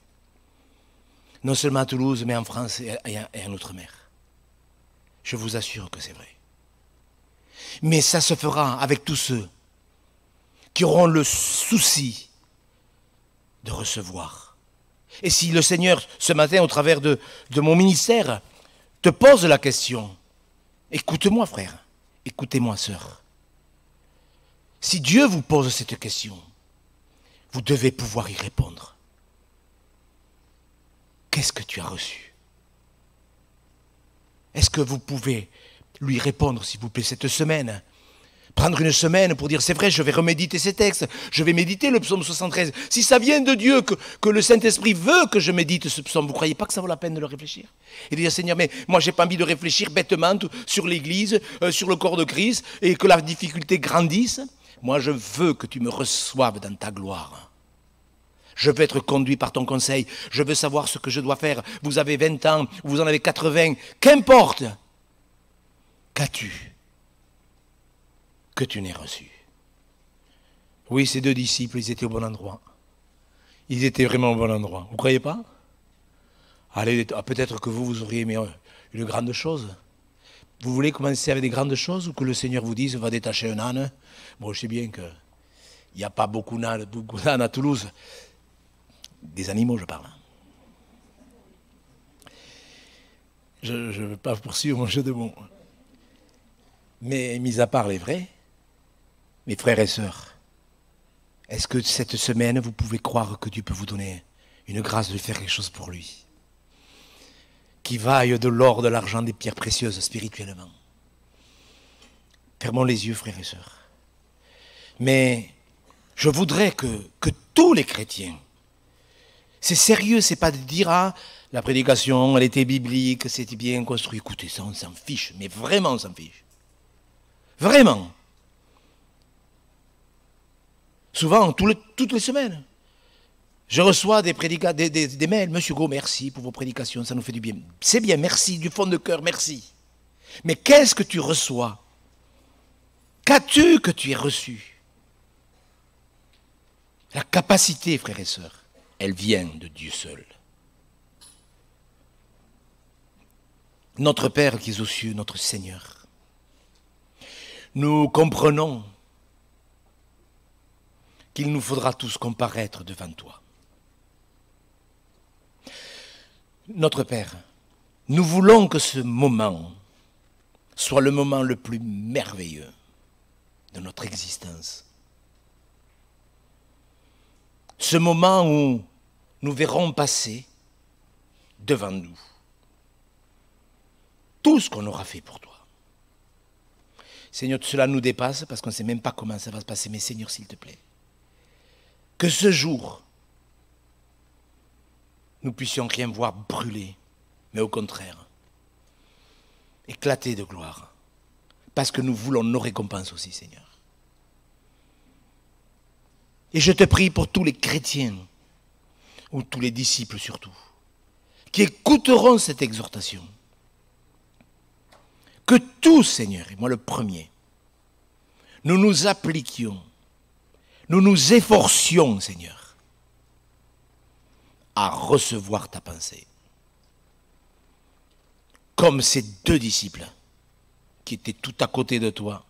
Non seulement à Toulouse, mais en France et en Outre-mer. Je vous assure que c'est vrai. Mais ça se fera avec tous ceux qui auront le souci de recevoir. Et si le Seigneur, ce matin, au travers de mon ministère, te pose la question, écoute-moi, frère, écoutez-moi, sœur. Si Dieu vous pose cette question, vous devez pouvoir y répondre. Qu'est-ce que tu as reçu? Est-ce que vous pouvez lui répondre, s'il vous plaît, cette semaine? Prendre une semaine pour dire, c'est vrai, je vais reméditer ces textes, je vais méditer le psaume 73. Si ça vient de Dieu, que le Saint-Esprit veut que je médite ce psaume, vous ne croyez pas que ça vaut la peine de le réfléchir? Et de dire, Seigneur, mais moi, je n'ai pas envie de réfléchir bêtement sur l'Église, sur le corps de Christ, et que la difficulté grandisse. Moi, je veux que tu me reçoives dans ta gloire. Je veux être conduit par ton conseil. Je veux savoir ce que je dois faire. Vous avez 20 ans, vous en avez 80, qu'importe. Qu'as-tu que tu n'aies reçu? Oui, ces deux disciples, ils étaient au bon endroit. Ils étaient vraiment au bon endroit. Vous ne croyez pas? Allez, peut-être que vous auriez aimé une grande chose. Vous voulez commencer avec des grandes choses ou que le Seigneur vous dise, va détacher un âne? Bon, je sais bien qu'il n'y a pas beaucoup d'ânes à Toulouse. Des animaux, je parle. Je ne veux pas poursuivre mon jeu de mots. Mais, mis à part les vrais, mes frères et sœurs, est-ce que cette semaine, vous pouvez croire que Dieu peut vous donner une grâce de faire quelque chose pour lui? Qui vaille de l'or, de l'argent, des pierres précieuses spirituellement. Fermons les yeux, frères et sœurs. Mais je voudrais que tous les chrétiens, c'est sérieux, c'est pas de dire, ah, la prédication, elle était biblique, c'était bien construit. Écoutez, ça, on s'en fiche, mais vraiment, on s'en fiche. Vraiment. Souvent, toutes les semaines, je reçois des mails. Monsieur Go, merci pour vos prédications, ça nous fait du bien. C'est bien, merci, du fond de cœur, merci. Mais qu'est-ce que tu reçois? Qu'as-tu que tu aies reçu? La capacité, frères et sœurs, elle vient de Dieu seul. Notre Père qui est aux cieux, notre Seigneur, nous comprenons qu'il nous faudra tous comparaître devant toi. Notre Père, nous voulons que ce moment soit le moment le plus merveilleux de notre existence. Ce moment où nous verrons passer devant nous tout ce qu'on aura fait pour toi. Seigneur, cela nous dépasse parce qu'on ne sait même pas comment ça va se passer. Mais Seigneur, s'il te plaît, que ce jour, nous puissions rien voir brûler, mais au contraire, éclater de gloire. Parce que nous voulons nos récompenses aussi, Seigneur. Et je te prie pour tous les chrétiens, ou tous les disciples surtout, qui écouteront cette exhortation. Que tous, Seigneur, et moi le premier, nous nous appliquions, nous nous efforcions, Seigneur, à recevoir ta pensée. Comme ces deux disciples qui étaient tout à côté de toi,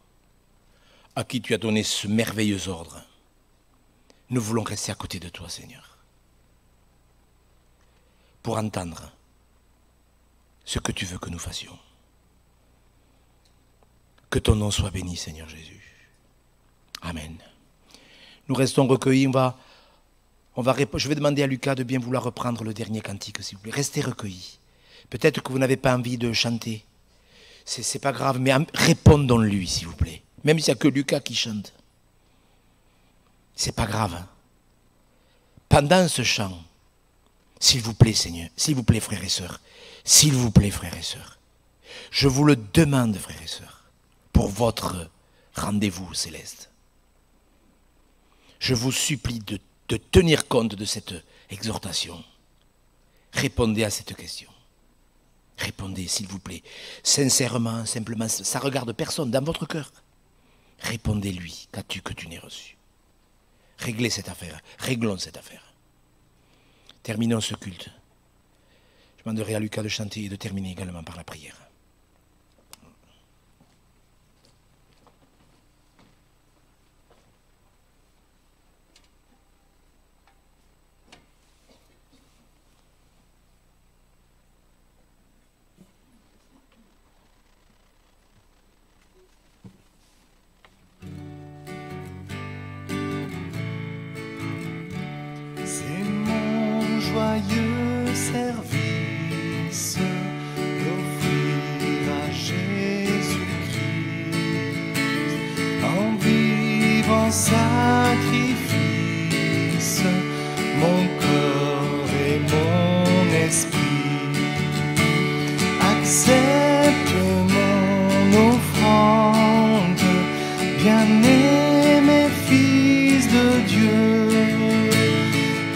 à qui tu as donné ce merveilleux ordre. Nous voulons rester à côté de toi, Seigneur, pour entendre ce que tu veux que nous fassions. Que ton nom soit béni, Seigneur Jésus. Amen. Nous restons recueillis. Je vais demander à Lucas de bien vouloir reprendre le dernier cantique, s'il vous plaît. Restez recueillis. Peut-être que vous n'avez pas envie de chanter. C'est pas grave, mais répondons-lui, s'il vous plaît. Même s'il n'y a que Lucas qui chante. C'est pas grave. Hein? Pendant ce chant, s'il vous plaît, Seigneur, s'il vous plaît, frères et sœurs, s'il vous plaît, frères et sœurs, je vous le demande, frères et sœurs, pour votre rendez-vous céleste. Je vous supplie de tenir compte de cette exhortation. Répondez à cette question. Répondez, s'il vous plaît, sincèrement, simplement, ça ne regarde personne dans votre cœur. Répondez-lui, qu'as-tu que tu n'aies reçu? Réglez cette affaire, réglons cette affaire. Terminons ce culte. Je demanderai à Lucas de chanter et de terminer également par la prière. Joyeux service d'offrir à Jésus-Christ en vivant sacrifice mon corps et mon esprit. Accepte mon offrande, bien-aimé Fils de Dieu,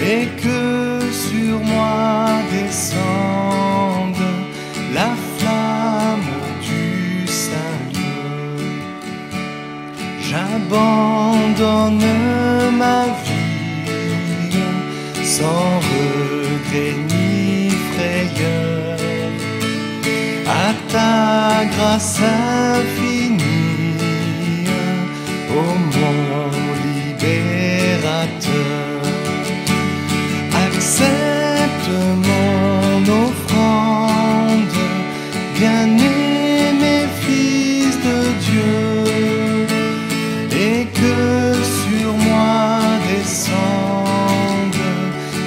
et que sur moi descende la flamme du Saint-Dieu. J'abandonne ma vie sans regret ni frayeur à ta grâce infinie, ô mon libérateur. Accepte mon offrande, bien-aimé Fils de Dieu, et que sur moi descende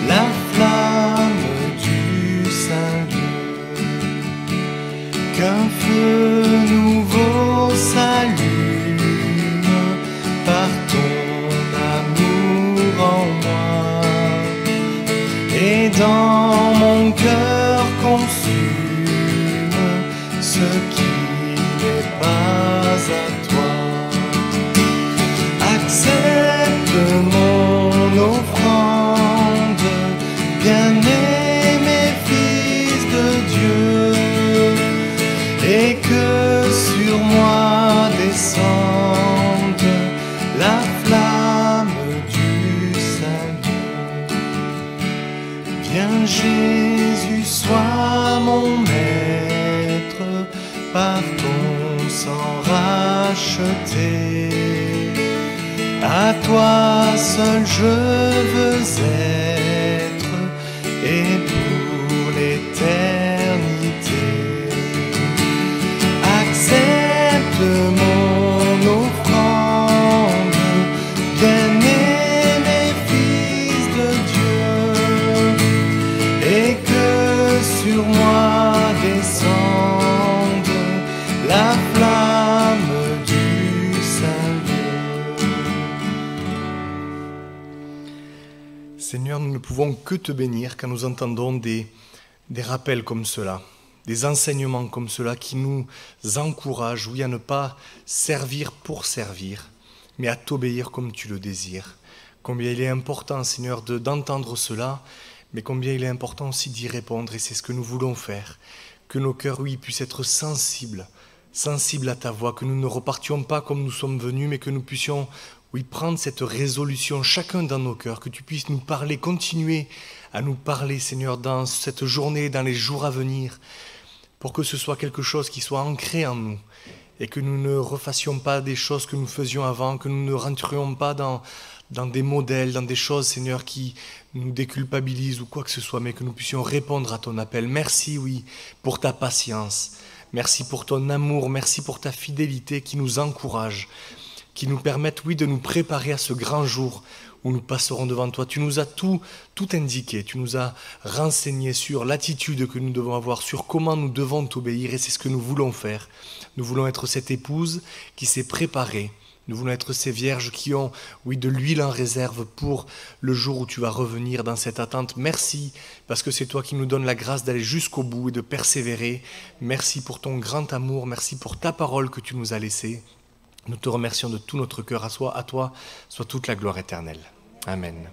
la flamme du Saint-Dieu. Qu'un feu nouveau s'allume par ton amour en moi, et dans mon cœur consume ce qui n'est pas à toi. Accepte mon offrande, bien-aimé Fils de Dieu, et que sur moi descende la flamme du Saint-Dieu. Viens Jésus, sois mon maître, par ton sang racheté. À toi seul je veux être, et pour l'éternité. pouvons que te bénir quand nous entendons des rappels comme cela, des enseignements comme cela qui nous encouragent, oui, à ne pas servir pour servir, mais à t'obéir comme tu le désires. Combien il est important, Seigneur, d'entendre cela, mais combien il est important aussi d'y répondre, et c'est ce que nous voulons faire. Que nos cœurs, oui, puissent être sensibles à ta voix, que nous ne repartions pas comme nous sommes venus, mais que nous puissions, oui, prendre cette résolution, chacun dans nos cœurs, que tu puisses nous parler, continuer à nous parler, Seigneur, dans cette journée, dans les jours à venir, pour que ce soit quelque chose qui soit ancré en nous, et que nous ne refassions pas des choses que nous faisions avant, que nous ne rentrions pas dans des modèles, dans des choses, Seigneur, qui nous déculpabilisent ou quoi que ce soit, mais que nous puissions répondre à ton appel. Merci, oui, pour ta patience. Merci pour ton amour. Merci pour ta fidélité qui nous encourage, qui nous permettent, oui, de nous préparer à ce grand jour où nous passerons devant toi. Tu nous as tout indiqué. Tu nous as renseigné sur l'attitude que nous devons avoir, sur comment nous devons t'obéir, et c'est ce que nous voulons faire. Nous voulons être cette épouse qui s'est préparée. Nous voulons être ces vierges qui ont, oui, de l'huile en réserve pour le jour où tu vas revenir dans cette attente. Merci, parce que c'est toi qui nous donnes la grâce d'aller jusqu'au bout et de persévérer. Merci pour ton grand amour, merci pour ta parole que tu nous as laissée. Nous te remercions de tout notre cœur. À toi soit toute la gloire éternelle. Amen.